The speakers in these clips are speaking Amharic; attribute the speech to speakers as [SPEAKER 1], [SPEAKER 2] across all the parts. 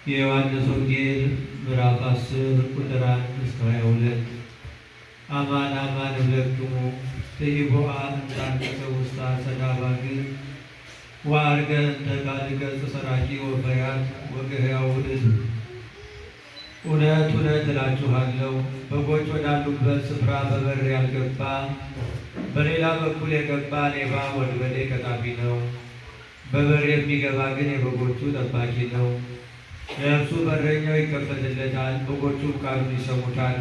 [SPEAKER 1] የዮሐንስ ወንጌል ምዕራፍ 10 ቁጥር 1 እስከ 22 አማን አማን እብለክሙ ትይቦአ እንታንከ ውስተ አጸደ አባግዕ ወዐርገ እንተ ቃልከ ጽሰራቂ ወፈያት ወገሕያው ውእቱ። እውነት እውነት እላችኋለሁ በጎች ወዳሉበት ስፍራ በበር ያልገባ በሌላ በኩል የገባ ሌባ ወንበዴ ቀጣፊ ነው። በበር የሚገባ ግን የበጎቹ ጠባቂ ነው። ለእርሱ በረኛው ይከፈትለታል፣ በጎቹም ቃሉን ይሰሙታል።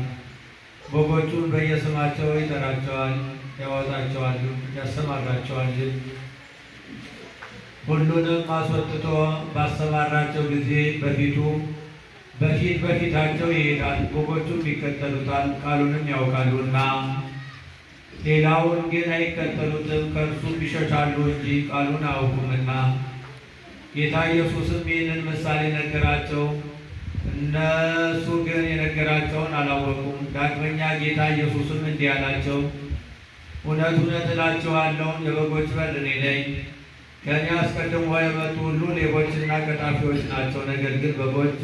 [SPEAKER 1] በጎቹን በየስማቸው ይጠራቸዋል፣ ያወጣቸዋልም ያሰማራቸዋልም። ሁሉንም አስወጥቶ ባሰማራቸው ጊዜ በፊታቸው ይሄዳል፣ በጎቹም ይከተሉታል፣ ቃሉንም ያውቃሉና። ሌላውን ግን አይከተሉትም፣ ከእርሱም ይሸሻሉ እንጂ ቃሉን አያውቁምና። ጌታ ኢየሱስም ይህንን ምሳሌ ነገራቸው፣ እነሱ ግን የነገራቸውን አላወቁም። ዳግመኛ ጌታ ኢየሱስም እንዲህ አላቸው፣ እውነት እውነት እላችኋለሁ የበጎች በር እኔ ነኝ። ከእኔ አስቀድሞ የመጡ ሁሉ ሌቦችና ቀጣፊዎች ናቸው፣ ነገር ግን በጎቹ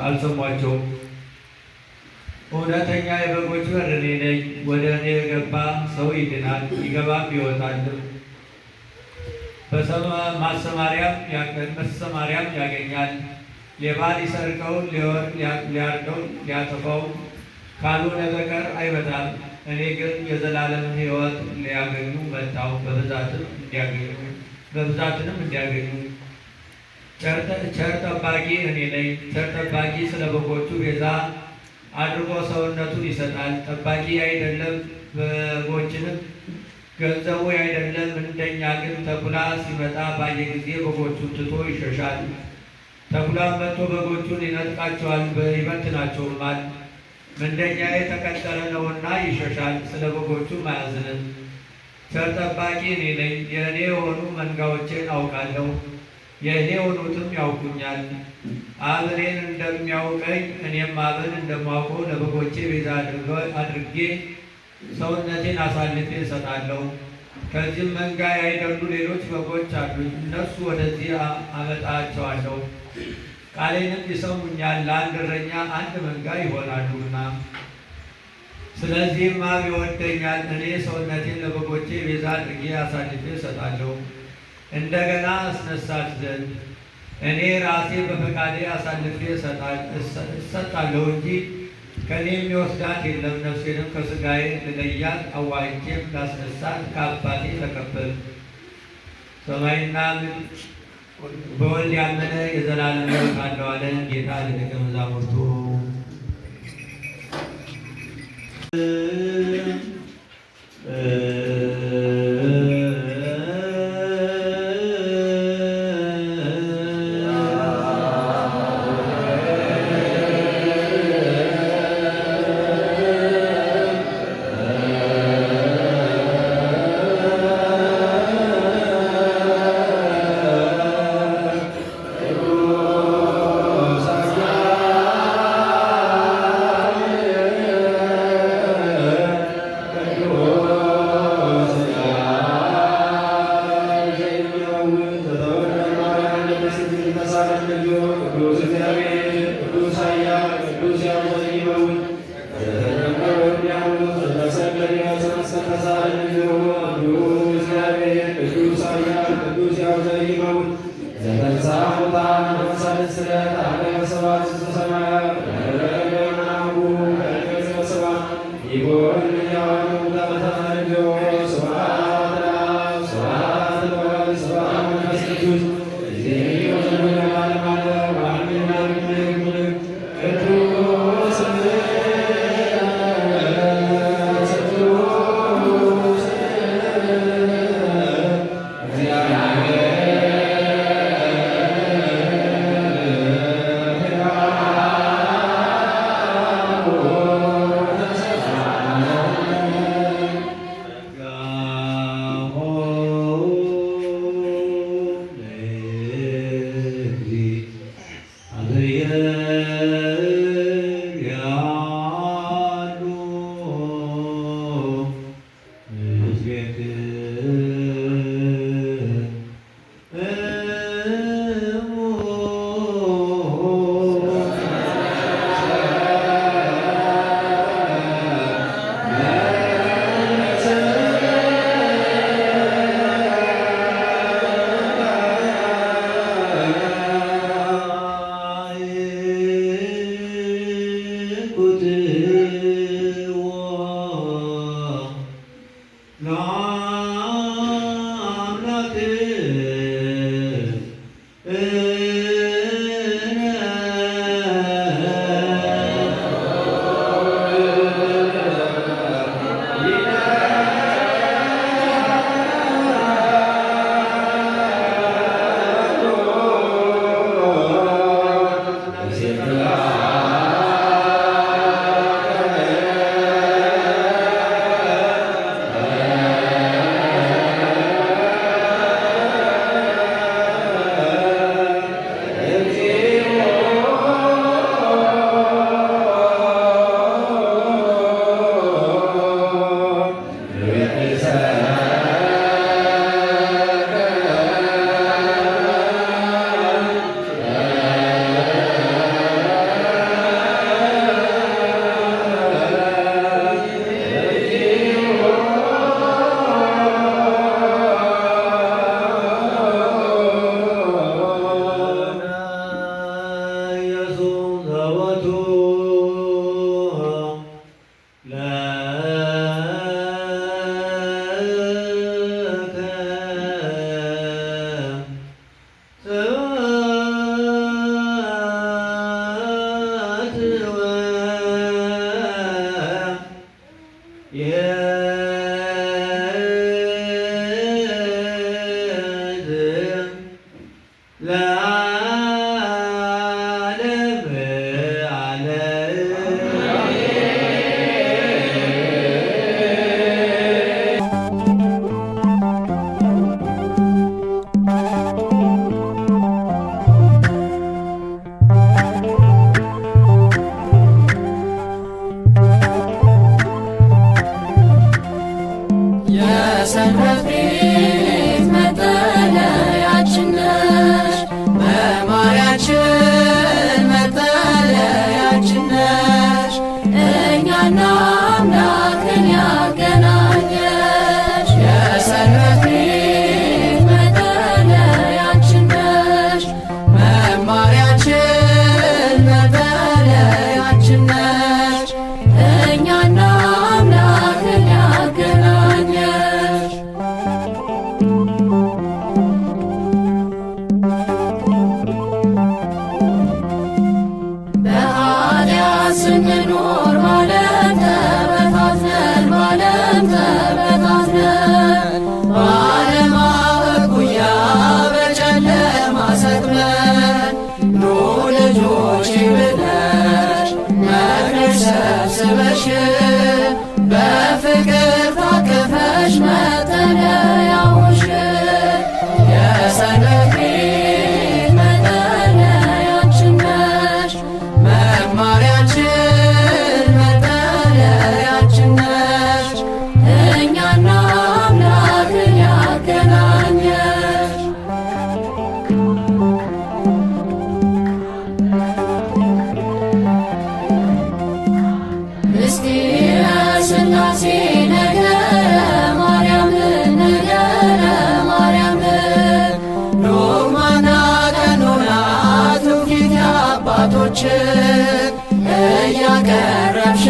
[SPEAKER 1] አልሰሟቸውም። እውነተኛ የበጎች በር እኔ ነኝ። ወደ እኔ የገባ ሰው ይድናል፣ ይገባም ይወጣልም፣ መሰማሪያም ያገኛል። ሌባ ሊሰርቀው ሊያርደው ሊያጠፋው ካልሆነ በቀር አይመጣም። እኔ ግን የዘላለምን ሕይወት ሊያገኙ መጣሁ፣ በብዛትንም እንዲያገኙ። ቸር ጠባቂ እኔ ነኝ። ቸር ጠባቂ ስለ በጎቹ ቤዛ አድርጎ ሰውነቱን ይሰጣል። ጠባቂ አይደለም፣ በጎችንም ገንዘቡ አይደለም። እንደኛ ግን ተኩላ ሲመጣ ባየ ጊዜ በጎቹን ትቶ ይሸሻል። ተኩላም መጥቶ በጎቹን ይነጥቃቸዋል፣ ይበትናቸውማል። ምንደኛ የተቀጠረ ነውና ይሸሻል፣ ስለ በጎቹም አያዝንም። ቸር ጠባቂ እኔ ነኝ። የእኔ የሆኑ መንጋዎቼን አውቃለሁ፣ የእኔ የሆኑትም ያውቁኛል። አብ እኔን እንደሚያውቀኝ እኔም አብን እንደማውቀው ለበጎቼ ቤዛ አድርጌ ሰውነቴን አሳልፌ እሰጣለሁ። ከዚህም መንጋ ያይደሉ ሌሎች በጎች አሉኝ፣ እነርሱ ወደዚህ አመጣቸዋለሁ። ቃሌንም ይሰሙኛል፣ ለአንድ እረኛ አንድ መንጋ ይሆናሉና። ስለዚህም አብ ይወደኛል፣ እኔ ሰውነቴን ለበጎቼ ቤዛ አድርጌ አሳልፌ እሰጣለሁ፣ እንደገና አስነሳት ዘንድ። እኔ ራሴ በፈቃዴ አሳልፌ እሰጣለሁ እንጂ ከእኔ የሚወስዳት የለም። ነፍሴንም ከሥጋዬ ልለያት አዋህጄም ላስነሳት ከአባቴ ተቀበል። ሰማይና ምድር በወልድ ያመነ የዘላለም ሕይወት አለው አለ ጌታ ለደቀ መዛሙርቱ።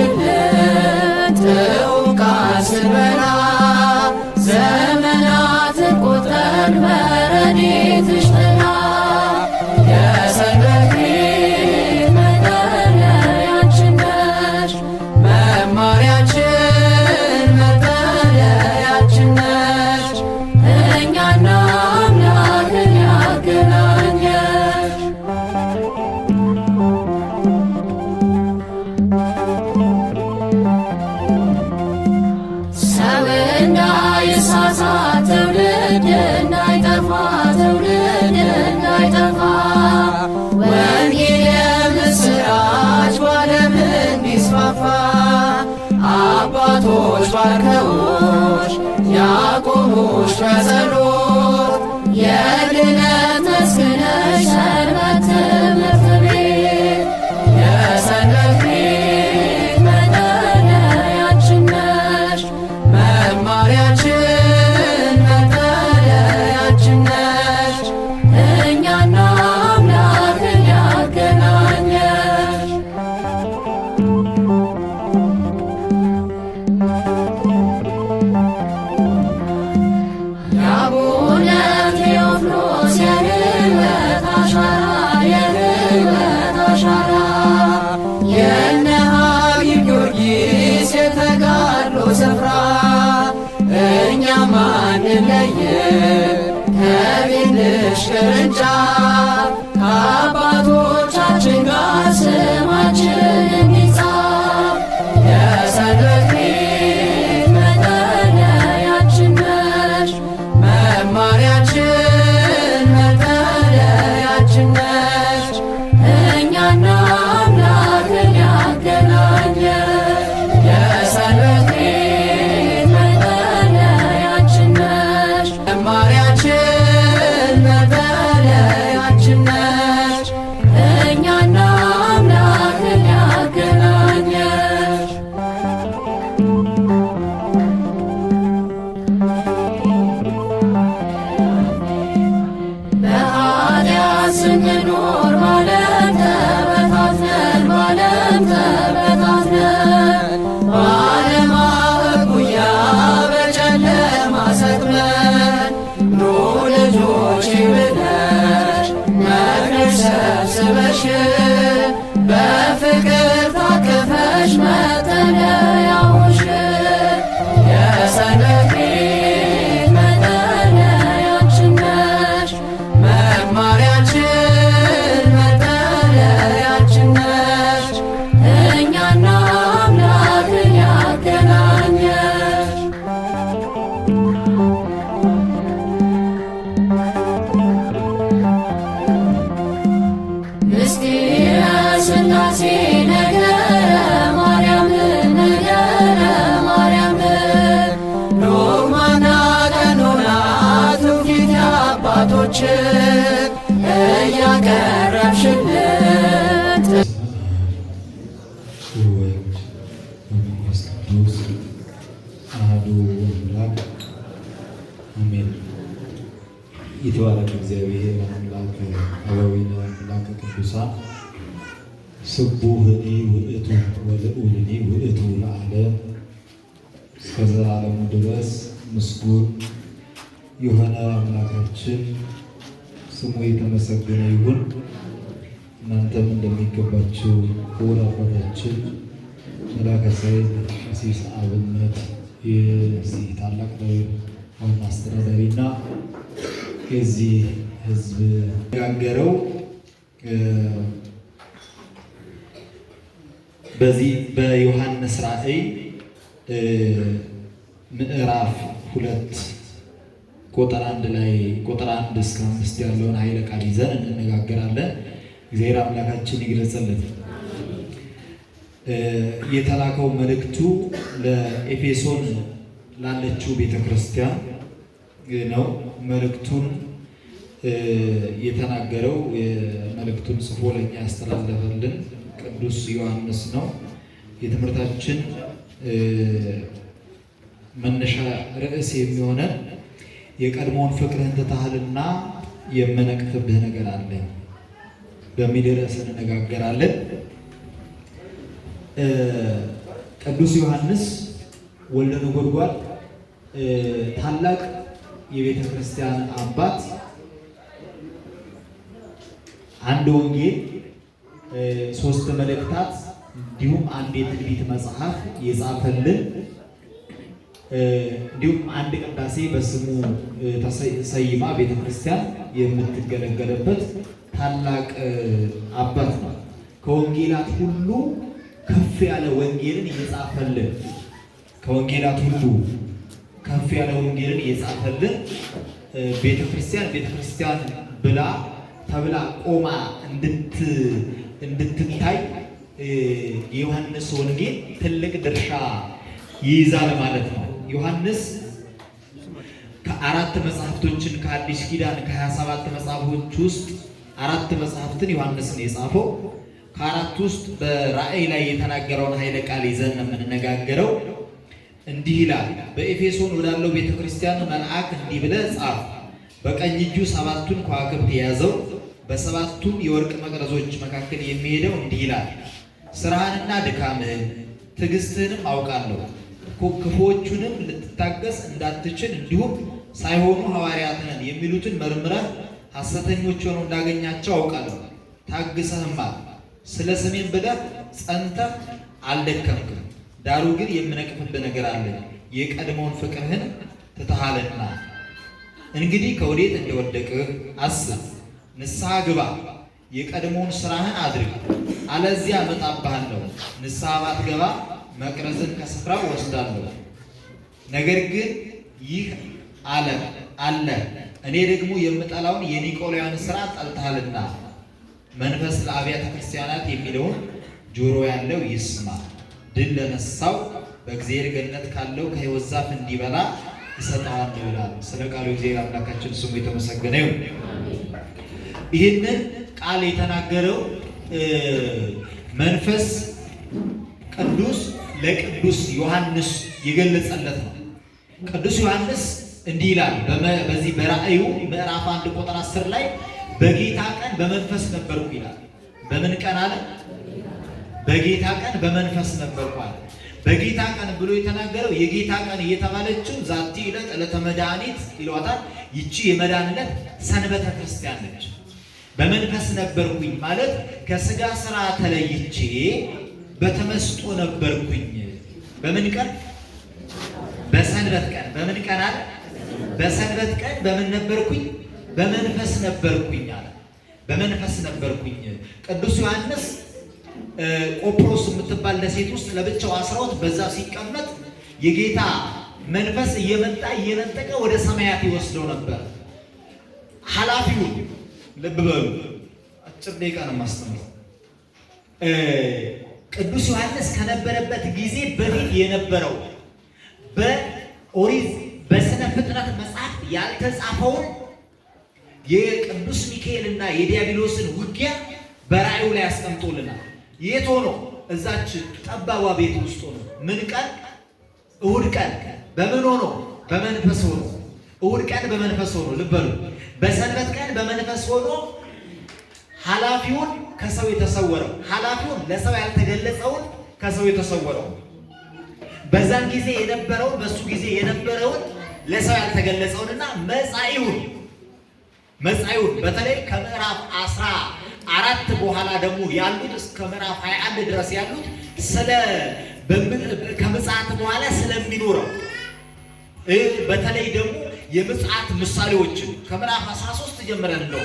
[SPEAKER 2] እያቀረብሽልን ጥውቃት ስንበላ ዘመናት ቆጠርን በረድኤትሽ ጥላ የሰንበት ቤት መጠለያችን ነሽ መማሪያችን መጠለያችን ነሽ እኛና አምላክን ያገናኘሽ ሰው እንዳይሳሳት ትውልድ እንዳይጠፋ ትውልድ እንዳይጠፋ ወንጌል የምስራች በዓለም እንዲስፋፋ አባቶች ባርከውሽ ያቆሙሽ በጸሎት የድነት መስክነሽ ሰንበት ትምህርት ቤት የሰንበት ቤት መጠለያችን ነሽ መማሪያችን መጠለያችን ነሽ እኛና አምላክን ያገናኘሽ ያቦ አንለይም ከቤትሽ ቅርንጫፍ ከአባቶቻችን ጋር ስማችን እንዲጻፍ የሰንበት ቤት መጠለያችን ነሽ መማሪያችን መጠለያችን ነሽ እኛና አምላክን ያገናኘ የሰንበት ቤት መጠለያችን ነሽ መማሪያችን መጠለያችን ነሽ እኛና አምላክን ያገናኘሽ በኃጢአት ስንኖር ባለም ተበታትነን በዓለማ እኩያ በጨለማ ሰጥመን ኑ ልጆቼ ብለሽ መክረሽ ሰብስበሽ በፍቅር ታቅፈሽ መጠለያውሽ የሰንበት ቤት መጠለያችን ነሽ መማሪያችን መጠለያችን ነሽ እኛና አምላክን ያገናኘሽ ምስጢረ ሥላሴ ነገረ ማርያም ዶግማና ቀኖና ትውፊት አባቶችን እያቀረብሽልን
[SPEAKER 3] ወወልድ ወመንፈስ ቅዱስ አሐዱ አምላክ አሜን። የተባረከ እግዚአብሔር አምላክ አበዊነ አምላክ ቅዱሳን ስቡሕኒ ውእቱ ወልዑልኒ ውእቱ ለዓለም እስከ ዘላለሙ ድረስ ምስጉን የሆነ አምላካችን ስሙ የተመሰገነ ይሁን። እናንተም እንደሚገባችሁ ክቡር አባታችን መላከ ሰይፍ ቀሲስ አብነት የዚህ ታላቅ ዋና አስተዳዳሪና የዚህ ሕዝብ ያጋገረው በዚህ በዮሐንስ ራእይ ምዕራፍ 2 ቁጥር 1 ላይ ቁጥር 1 እስከ 5 ያለውን ኃይለ ቃል ይዘን እንነጋገራለን። እግዚአብሔር አምላካችን ይግለጽልን። የተላከው መልእክቱ ለኤፌሶን ላለችው ቤተክርስቲያን ነው። መልእክቱን የተናገረው መልእክቱን ጽፎ ለኛ ያስተላለፈልን ቅዱስ ዮሐንስ ነው። የትምህርታችን መነሻ ርዕስ የሚሆነን የቀድሞውን ፍቅርህን ትተሃልና የምነቅፍብህ ነገር አለኝ በሚል ርዕስ እንነጋገራለን። ቅዱስ ዮሐንስ ወልደ ነጎድጓድ ታላቅ የቤተ ክርስቲያን አባት፣ አንድ ወንጌል፣ 3 መልእክታት እንዲሁም አንድ የትንቢት መጽሐፍ የጻፈልን እንዲሁም አንድ ቅዳሴ በስሙ ተሰይማ ቤተክርስቲያን የምትገለገልበት ታላቅ አባት ነው። ከወንጌላት ሁሉ ከፍ ያለ ወንጌልን እየጻፈልን ቤተክርስቲያን ብላ ተብላ ቆማ እንድትታይ የዮሐንስ ወንጌል ትልቅ ድርሻ ይይዛል ማለት ነው። ዮሐንስ ከ4 መጽሐፍቶችን ከአዲስ ኪዳን ከ27 መጽሐፎች ውስጥ 4 መጽሐፍትን ዮሐንስን የጻፈው። ከ4 ውስጥ በራእይ ላይ የተናገረውን ኃይለ ቃል ይዘን የምንነጋገረው። እንዲህ ይላል፣ በኤፌሶን ወዳለው ቤተክርስቲያን መልአክ እንዲህ ብለህ ጻፍ። በቀኝ እጁ 7ቱን ከዋክብት የያዘው በ7ቱም የወርቅ መቅረዞች መካከል የሚሄደው እንዲህ ይላል፣ ስራህንና ድካምህን ትዕግስትህንም አውቃለሁ። ክፉዎቹንም ልትታገስ እንዳትችል እንዲሁም ሳይሆኑ ሐዋርያት ነን የሚሉትን መርምረህ ሐሰተኞች ሆነው እንዳገኛቸው አውቃለሁ። ታግሰህማል። ስለ ስሜን ብለህ ጸንተህ አልደከምክም። ዳሩ ግን የምነቅፍብህ ነገር አለ፣ የቀድሞውን ፍቅርህን ትተሃልና እንግዲህ ከወዴት እንደወደቅህ አስብ፣ ንስሐ ግባ፣ የቀድሞውን ስራህን አድርግ፣ አለዚያ እመጣብሃለሁ። ንስሐ ባትገባ መቅረዝን ከስፍራው ወስዳለሁ። ነገር ግን ይህ አለ እኔ ደግሞ የምጠላውን የኒቆላውያን ስራ ጠልተሃልና መንፈስ ለአብያተ ክርስቲያናት የሚለውን ጆሮ ያለው ይስማ። ድል ለነሳው በእግዚአብሔር ገነት ካለው ከሕይወት ዛፍ እንዲበላ ይሰጠዋለሁ ይላል። ስለ ቃሉ እግዚአብሔር አምላካችን ስሙ የተመሰገነ ይሁን። ይህንን ቃል የተናገረው መንፈስ ቅዱስ ለቅዱስ ዮሐንስ የገለጸለት ነው። ቅዱስ ዮሐንስ እንዲህ ይላል በዚህ በራእዩ ምዕራፍ 1 ቁጥር 10 ላይ በጌታ ቀን በመንፈስ ነበርኩ ይላል። በምን ቀን አለ? በጌታ ቀን በመንፈስ ነበርኩ አለ። በጌታ ቀን ብሎ የተናገረው የጌታ ቀን እየተባለችው ዛቲ ዕለት ዕለተ መድኃኒት ይሏታል። ይቺ የመዳን ዕለት ሰንበተ ክርስቲያን ነች። በመንፈስ ነበርኩኝ ማለት ከስጋ ስራ ተለይቼ በተመስጦ ነበርኩኝ። በምን ቀን? በሰንበት ቀን። በምን ቀን አለ? በሰንበት ቀን በምን ነበርኩኝ? በመንፈስ ነበርኩኝ አለ። በመንፈስ ነበርኩኝ። ቅዱስ ዮሐንስ ቆጵሮስ የምትባል ደሴት ውስጥ ለብቻው አስራውት በዛ ሲቀመጥ የጌታ መንፈስ እየመጣ እየነጠቀ ወደ ሰማያት ይወስደው ነበር። ኃላፊው ልብ በሉ፣ አጭር ደቂቃ ነው የማስተምረው። ቅዱስ ዮሐንስ ከነበረበት ጊዜ በፊት የነበረው በኦሪት በስነ ፍጥረት መጽሐፍ ያልተጻፈውን የቅዱስ ሚካኤልና የዲያብሎስን ውጊያ በራእዩ ላይ አስቀምጦልናል። የት ሆኖ? እዛች ጠባቧ ቤት ውስጥ ሆኖ። ምን ቀን? እሁድ ቀን። በምን ሆኖ? በመንፈስ ሆኖ። እሁድ ቀን በመንፈስ ሆኖ። ልብ በሉ። በሰንበት ቀን በመንፈስ ሆኖ ኃላፊውን ከሰው የተሰወረው ኃላፊውን ለሰው ያልተገለጸውን ከሰው የተሰወረው በዛን ጊዜ የነበረውን በሱ ጊዜ የነበረውን ለሰው ያልተገለጸውንና መጻኢውን በተለይ ከምዕራፍ 14 በኋላ ደግሞ ያሉት እስከ ምዕራፍ 21 ድረስ ያሉት ከምጽአት በኋላ ስለሚኖረው በተለይ ደግሞ የምጽአት ምሳሌዎችን ከምዕራፍ 13 ጀምረን ነው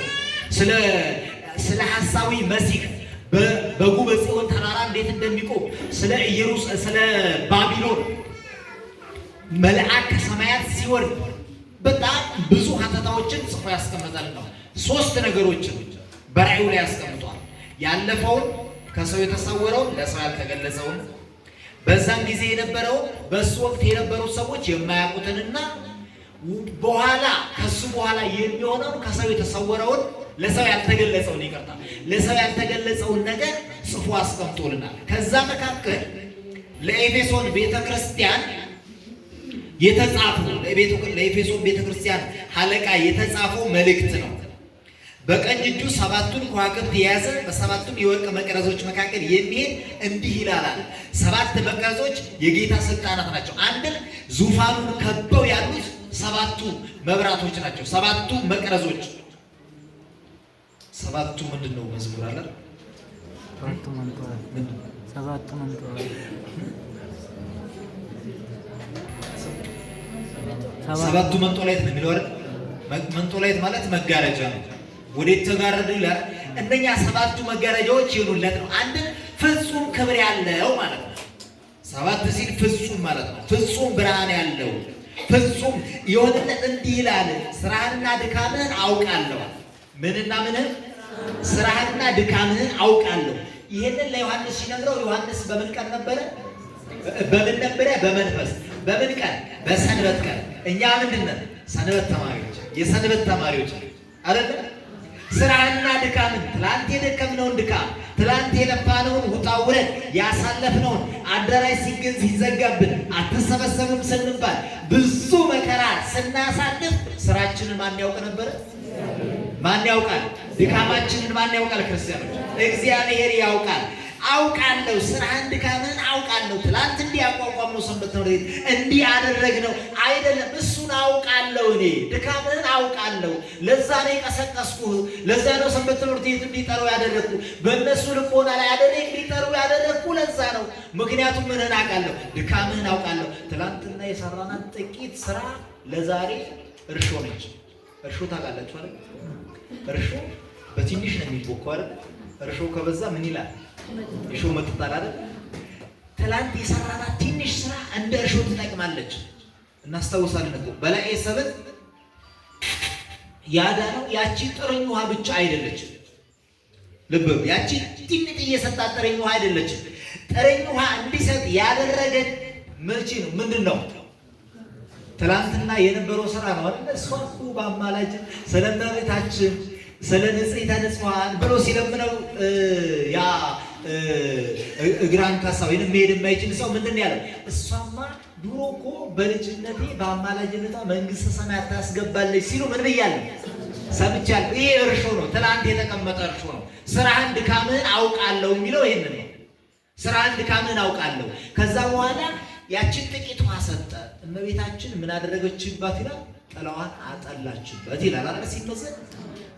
[SPEAKER 3] ስለ ሐሳዊ መሲህ በጉ በጽዮን ተራራ እንዴት እንደሚቆም ስለ ባቢሎን መልአክ ከሰማያት ሲወርድ በጣም ብዙ ሀተታዎችን ጽፎ ያስቀምጣል ነው። 3 ነገሮችን በራእዩ ላይ ያስቀምጧል። ያለፈውን ከሰው የተሰወረውን ለሰው ያልተገለጸውን፣ በዛን ጊዜ የነበረው በሱ ወቅት የነበሩት ሰዎች የማያውቁትንና በኋላ ከሱ በኋላ የሚሆነውን ከሰው የተሰወረውን ለሰው ያልተገለጸውን ለሰው ያልተገለጸውን ነገር ጽፎ አስቀምጦልናል። ከዛ መካከል ለኤፌሶን ቤተክርስቲያን የተጻፈው ለኤፌሶን ቤተክርስቲያን አለቃ የተጻፈው መልእክት ነው። በቀኝ እጁ 7ቱን ከዋክብት የያዘ በ7ቱም የወርቅ መቅረዞች መካከል የሚሄድ እንዲህ ይላል። 7 መቅረዞች የጌታ ስልጣናት ናቸው። አንድም ዙፋኑን ከበው ያሉት 7ቱ መብራቶች ናቸው። 7ቱ መቅረዞች 7ቱ ምንድነው? መዝሙር አለ 7ቱ መንጦላይት ነው የሚለው አይደል? መንጦላይት ማለት መጋረጃ ነው። ወዴት ተጋረዱ ይላል። እነኛ 7ቱ መጋረጃዎች ይሉለት ነው። አንድ ፍጹም ክብር ያለው ማለት ነው። 7 ሲል ፍጹም ማለት ነው። ፍጹም ብርሃን ያለው ፍጹም የሆነለት እንዲህ ይላል፣ ስራህንና ድካምህን አውቃለሁ። ምንና ምንህን? ስራህንና ድካምህን አውቃለሁ። ይሄንን ለዮሐንስ ሲነግረው ዮሐንስ በምን ቀን ነበረ? በምን ነበረ? በመንፈስ። በምን ቀን? በሰንበት ቀን። እኛ ምንድነው? ሰንበት ተማሪዎች፣ የሰንበት ተማሪዎች አይደል? ስራህንና ድካምን፣ ትላንት የደከምነውን ድካም፣ ትላንት የለፋነውን ውጣ ውረድ፣ ያሳለፍነውን አዳራሽ ሲዘጋብን አትሰበሰብም ስንባል ብዙ መከራ ስናሳልፍ ስራችንን ማን ያውቅ ነበረ? ማን ያውቃል? ድካማችንን ማን ያውቃል? ክርስቲያኖች፣ እግዚአብሔር ያውቃል። አውቃለሁ፣ ስራህን ድካምህን አውቃለሁ። ትላንት እንዲህ ያቋቋምነው ሰንበት ትምህርት ቤት እንዲህ አደረግነው አይደለም፣ እሱን አውቃለሁ። እኔ ድካምህን አውቃለሁ። ለዛ ነው የቀሰቀስኩህ። ለዛ ነው ሰንበት ትምህርት ቤት እንዲጠሩ ያደረግኩ፣ በእነሱ ልቦና ላይ እንዲጠሩ ያደረግኩ ለዛ ነው። ምክንያቱም ምንህን አውቃለሁ? ድካምህን አውቃለሁ። ትላንትና የሰራናት ጥቂት ስራ ለዛሬ እርሾ ነች። እርሾ ታውቃላችሁ አይደል? እርሾ በትንሽ ነው የሚቦካው አይደል? እርሾ ከበዛ ምን ይላል? እርሾ መጥጣል አይደል? ትላንት የሰራናት ትንሽ ስራ እንደ እርሾ ትጠቅማለች። እናስታውሳለን እኮ በላይ ሰበብ ያዳነው ያቺ ጥርኝ ውሃ ብቻ አይደለችም። ልብ ያቺ ትንሽ እየሰጣት ጥርኝ ውሃ አይደለችም። ጥርኝ ውሃ እንዲሰጥ ያደረገን መቼ ነው? ምንድነው? ትላንትና የነበረው ስራ ነው አይደል? እሷ እኮ በአማላጅ ስለ እመቤታችን ስለ ንጽሕተ ንጹሐን ብሎ ሲለምነው ያ እግራን ካሳ ወይንም መሄድ የማይችል ሰው ምንድን ያለው? እሷማ ድሮ እኮ በልጅነቴ በአማላጅነቷ መንግስተ ሰማያት ታስገባለች ሲሉ ምን ብያለሁ? ሰምቻለሁ። ይሄ እርሾ ነው፣ ትላንት የተቀመጠ እርሾ ነው። ስራህን ድካምህን አውቃለሁ የሚለው ይሄንን ነው። ስራህን ድካምህን አውቃለሁ። ከዛ በኋላ ያችን ጥቂት ውሃ ሰጠ። እመቤታችን ምን አደረገችባት ይላል? ጥላዋን አጠላችበት ይላል አይደል? ሲመዘን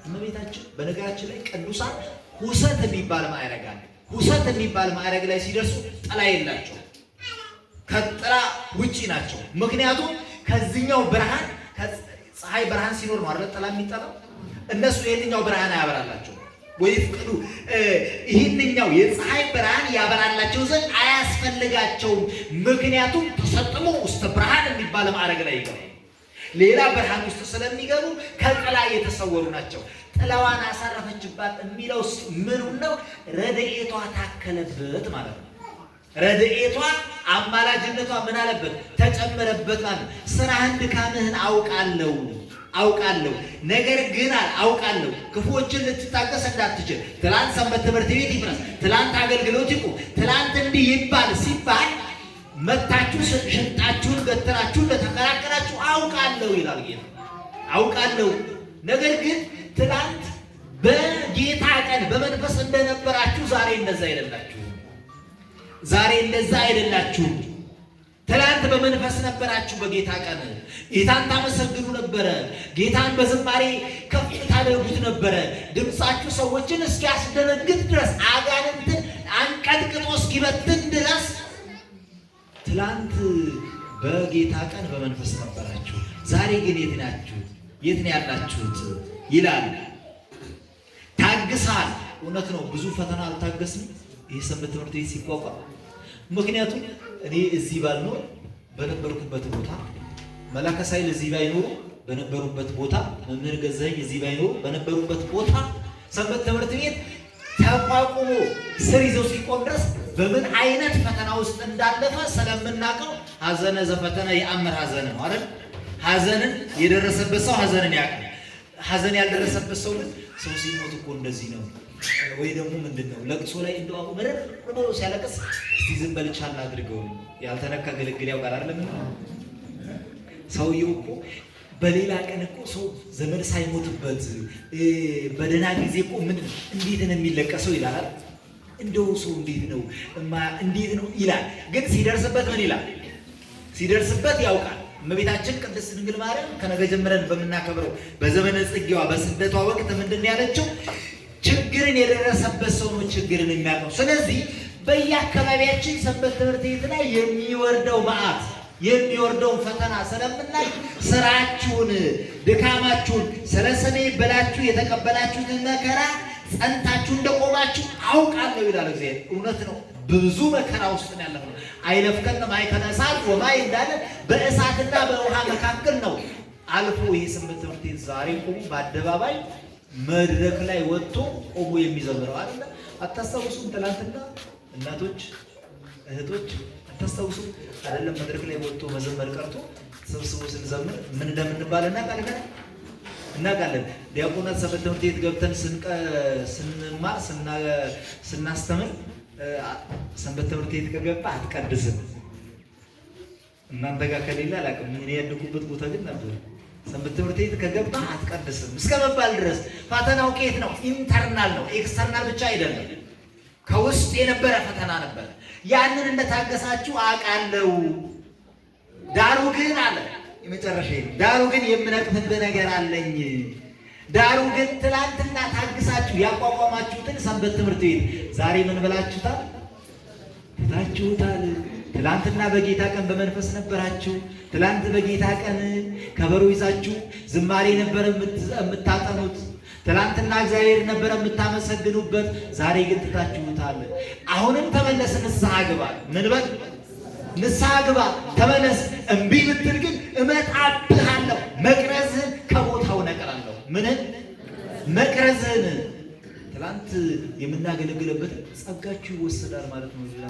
[SPEAKER 3] እመቤታችን በነገራችን ላይ ቅዱሳን ሁሰት የሚባል ማዕረግ አለ። ሁሰት የሚባል ማዕረግ ላይ ሲደርሱ ጥላ የላቸው፣ ከጥላ ውጪ ናቸው። ምክንያቱም ከዚህኛው ብርሃን ፀሐይ ብርሃን ሲኖር ነው አይደል ጥላ የሚጠላው። እነሱ ይሄንኛው ብርሃን አያበራላቸው ወይ ፍቅዱ ይሄንኛው የፀሐይ ብርሃን ያበራላቸው ዘንድ አያስፈልጋቸውም። ምክንያቱም ተሰጥሞ ውስጥ ብርሃን የሚባል ማዕረግ ላይ ይገባል። ሌላ ብርሃን ውስጥ ስለሚገቡ ከጥላ የተሰወሩ ናቸው። ጥላዋን አሳረፈችባት የሚለው ምኑ ነው? ረድኤቷ ታከለበት ማለት ነው። ረድኤቷ አማላጅነቷ ምን አለበት? ተጨመረበት ማለት ነው። ስራህን ድካምህን አውቃለሁ ነገር ግን አውቃለሁ ክፉዎችን ልትታገስ እንዳትችል። ትላንት ሰንበት ትምህርት ቤት ይፍረስ፣ ትላንት አገልግሎት ይቁም፣ ትላንት እንዲህ ይባል ሲባል መታችሁ ሽንጣችሁን ገትራችሁ እንደተከራከራችሁ አውቃለሁ ይላል ጌታ። አውቃለሁ ነገር ግን ትላንት በጌታ ቀን በመንፈስ እንደነበራችሁ ዛሬ እንደዛ አይደላችሁ። ትላንት በመንፈስ ነበራችሁ። በጌታ ቀን ጌታን ታመሰግኑ ነበረ። ጌታን በዝማሬ ከፍ ታደርጉት ነበረ። ድምፃችሁ ሰዎችን እስኪያስደነግጥ ድረስ አጋንንትን አንቀጥቅጦ እስኪበትን ድረስ ትላንት በጌታ ቀን በመንፈስ ነበራችሁ። ዛሬ ግን የት ናችሁ? የት ነው ያላችሁት ይላል። ታግሳል። እውነት ነው። ብዙ ፈተና አልታገስንም ይህ ሰንበት ትምህርት ቤት ሲቋቋም። ምክንያቱም እኔ እዚህ ባልኖር በነበርኩበት ቦታ፣ መላከ ሳይል እዚህ ባይኖሩ በነበሩበት ቦታ፣ መምህር ገዛኸኝ እዚህ ባይኖሩ በነበሩበት ቦታ ሰንበት ትምህርት ቤት ተቋቁሞ ስር ይዘው ሲቆም ድረስ በምን አይነት ፈተና ውስጥ እንዳለፈ ስለምናውቀው ሐዘነ ዘፈተነ የአምር ሐዘን ነው አይደል? ሐዘንን የደረሰበት ሰው ሐዘንን ያውቃል። ሐዘን ያልደረሰበት ሰው ግን ሰው ሲሞት እኮ እንደዚህ ነው ወይ ደግሞ ምንድነው ለቅሶ ላይ እንደው መረር ብሎ ሲያለቅስ እስቲ ዝም በልቻል አድርገው ያልተነካ ግልግል ያውቃል አይደል? ሰውየው እኮ በሌላ ቀን እኮ ሰው ዘመድ ሳይሞትበት በደህና ጊዜ እኮ ምንድን እንዴት ነው የሚለቀሰው ይላል። እንደው ሰው እንዴት ነው ይላል። ግን ሲደርስበት ምን ይላል? ሲደርስበት ያውቃል። እመቤታችን ቅድስት ድንግል ማርያም ከነገ ጀምረን በምናከብረው በዘመነ ጽጌዋ በስደቷ ወቅት ምንድን ነው ያለችው? ችግርን የደረሰበት ሰው ነው ችግርን የሚያውቀው። ስለዚህ በየአካባቢያችን ሰንበት ትምህርት ቤት ላይ የሚወርደው መዓት የሚወርደውን ፈተና ስለምናይ ስራችሁን ድካማችሁን ስለ ስሜ ብላችሁ የተቀበላችሁትን መከራ ጸንታችሁ እንደቆማችሁ አውቃለሁ ይላል እግዚአብሔር። እውነት ነው። ብዙ መከራ ውስጥ ነው ያለነው። አይለፍከን ማእከለ እሳት ወማይ እንዳለ በእሳትና በውሃ መካከል ነው አልፎ ይሄ ሰንበት ትምህርት ቤት ዛሬ ቆሞ በአደባባይ መድረክ ላይ ወጥቶ ቆሞ የሚዘምረው አይደል? አታስታውሱም? ትናንትና እናቶች እህቶች አታስታውሱም? አይደለም መድረክ ላይ ወጥቶ መዘመር ቀርቶ ተሰብስቦ ስንዘምር ምን እንደምንባል እናውቃለን። ዲያቆናት ሰንበት ትምህርት ቤት ገብተን ስንማር ስናስተምር ሰንበት ትምህርት ቤት ከገባ አትቀድስም። እናንተ ጋር ከሌላ አላውቅም። እኔ ያደኩበት ቦታ ግን ነበር። ሰንበት ትምህርት ቤት ከገባ አትቀድስም እስከ መባል ድረስ። ፈተናው ከየት ነው? ኢንተርናል ነው፣ ኤክስተርናል ብቻ አይደለም። ከውስጥ የነበረ ፈተና ነበር። ያንን እንደታገሳችሁ አውቃለሁ። ዳሩ ግን አለ የመጨረሻ ዳሩ ግን የምነቅፍብህ ነገር አለኝ። ዳሩ ግን ትላንትና ታግሳችሁ ያቋቋማችሁትን ሰንበት ትምህርት ቤት ዛሬ ምን ብላችሁታል? ትታችሁታል። ትላንትና በጌታ ቀን በመንፈስ ነበራችሁ። ትላንት በጌታ ቀን ከበሮ ይዛችሁ ዝማሬ ነበር የምታጠኑት። ትላንትና እግዚአብሔር ነበር የምታመሰግኑበት። ዛሬ ግን ትታችሁታል። አሁንም ተመለስ፣ ንስሐ ግባ። ምን በል? ንስሐ ግባ፣ ተመለስ። እምቢ ብትል ግን እመጣብሃለሁ፣ መቅረዝህን ከቦታው ነቅላለሁ። ምንን? መቅረዝህን። ትላንት የምናገለግልበት ጸጋችሁ ይወሰዳል ማለት ነው። ሌላ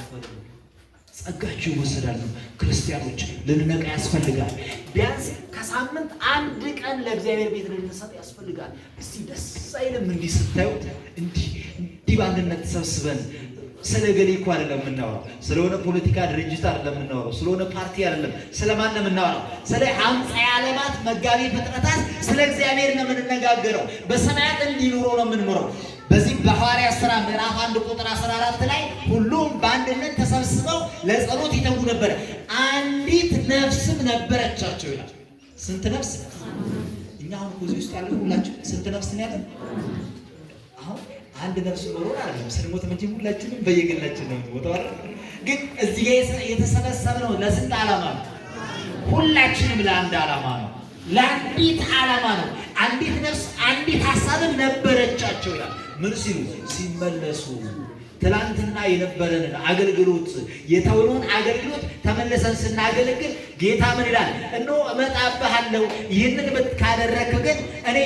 [SPEAKER 3] ጸጋችሁ ይወሰዳል ነው። ክርስቲያኖች ልንነቃ ያስፈልጋል። ቢያንስ ከሳምንት አንድ ቀን ለእግዚአብሔር ቤት ልንሰጥ ያስፈልጋል። እስቲ ደስ አይልም? እንዲህ ስታዩት እንዲህ በአንድነት ተሰብስበን ስለ ገሌ እኮ አይደለም የምናወራው፣ ስለሆነ ፖለቲካ ድርጅት አይደለም የምናወራው፣ ስለሆነ ፓርቲ አይደለም። ስለማን ነው የምናወራው? ስለ አምሳየ ዓለማት መጋቢ ፍጥረታት ስለ እግዚአብሔር ነው የምንነጋገረው። በሰማያት እንዲኖረው ነው የምንኖረው። በዚህ በሐዋርያት ሥራ ምዕራፍ 1 ቁጥር 14 ላይ ሁሉም በአንድነት ተሰብስበው ለጸሎት ይተጉ ነበር፣ አንዲት ነፍስም ነበረቻቸው ይላል። ስንት ነፍስ? እኛ አሁን እዚህ ውስጥ ያለን ሁላችን ስንት ነፍስ ነው ያለን? አሁን አንድ ነፍስ ኖሮ አይደለም ስንሞት መቼም ሁላችንም በየግላችን ነው የምንሞተው አይደል? ግን እዚህ ጋር የተሰበሰብነው ለስንት ዓላማ ነው? ሁላችንም ለአንድ ዓላማ ነው፣ ለአንዲት ዓላማ ነው። አንዲት ነፍስ አንዲት ሐሳብም ነበረቻቸው ይላል። ምን ሲሉ? ሲመለሱ ትላንትና የነበረንን አገልግሎት የተውነውን አገልግሎት ተመለሰን ስናገለግል ጌታ ምን ይላል? እነሆ እመጣብሃለሁ፣ ይህንን ካደረክ ግን እኔ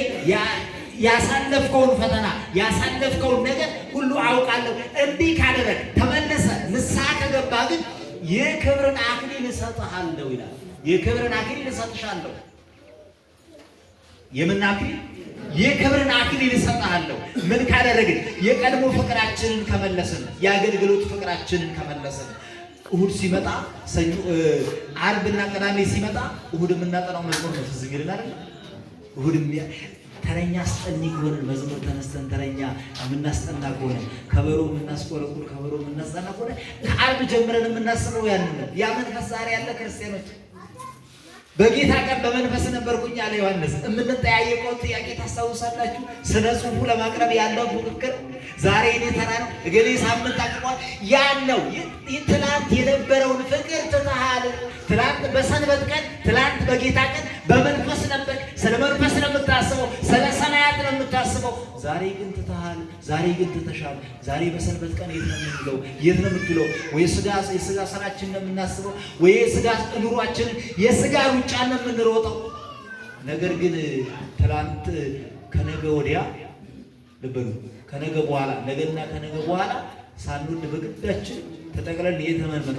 [SPEAKER 3] ያሳለፍከውን ፈተና ያሳለፍከውን ነገር ሁሉ አውቃለሁ። እንዲህ ካደረግ ተመለሰ ንስሐ ከገባ ግን የክብርን አክሊል እሰጥሃለሁ ይላል። የክብርን አክሊል እሰጥሻለሁ። የምን አክሊል? የክብርን አክሊል እሰጥሃለሁ። ምን ካደረግን? የቀድሞ ፍቅራችንን ከመለስን፣ የአገልግሎት ፍቅራችንን ከመለስን። እሁድ ሲመጣ ሰኞ፣ ዓርብና ቅዳሜ ሲመጣ እሁድ የምናጠናው መዝሙር ነው ትዝ ይለን አይደል? እሁድ ተረኛ አስጠኒ ከሆነ መዝሙር ተነስተን ተረኛ የምናስጠና ከሆነ ከበሮ የምናስቆረቁር ከበሮ የምናስጠና ከሆነ ከዓርብ ጀምረን የምናስበው ያንን ነው። ያ መንፈስ ዛሬ ያለ ክርስቲያኖች በጌታ ቀን በመንፈስ ነበርኩኝ አለ ዮሐንስ። የምንጠያየቀው ጥያቄ ታስታውሳላችሁ? ስነ ጽሑፉ ለማቅረብ ያለው ፉክክር ዛሬ እኔ ተራ ነው እገሌ ሳምንት አቅሟል። ያን ነው ትላንት የነበረውን ፍቅር ትተሃል። ትላንት በሰንበት ቀን፣ ትላንት በጌታ ቀን በመንፈስ ነበር። ስለ መንፈስ ነው የምታስበው፣ ስለ ሰማያት ነው የምታስበው። ዛሬ ግን ትተሃል። ዛሬ ግን ትተሻል። ዛሬ በሰንበት ቀን የት ነው የምንለው? የት ነው የምትለው? ወይ የስጋ ስራችን ነው የምናስበው፣ ወይ የስጋ ኑሯችንን የስጋ ሩጫ ነው የምንሮጠው። ነገር ግን ትላንት ከነገ ወዲያ ልበሉ ከነገ በኋላ ነገና ከነገ በኋላ ሳንወድ በግዳችን ተጠቅለን የተመንመጣ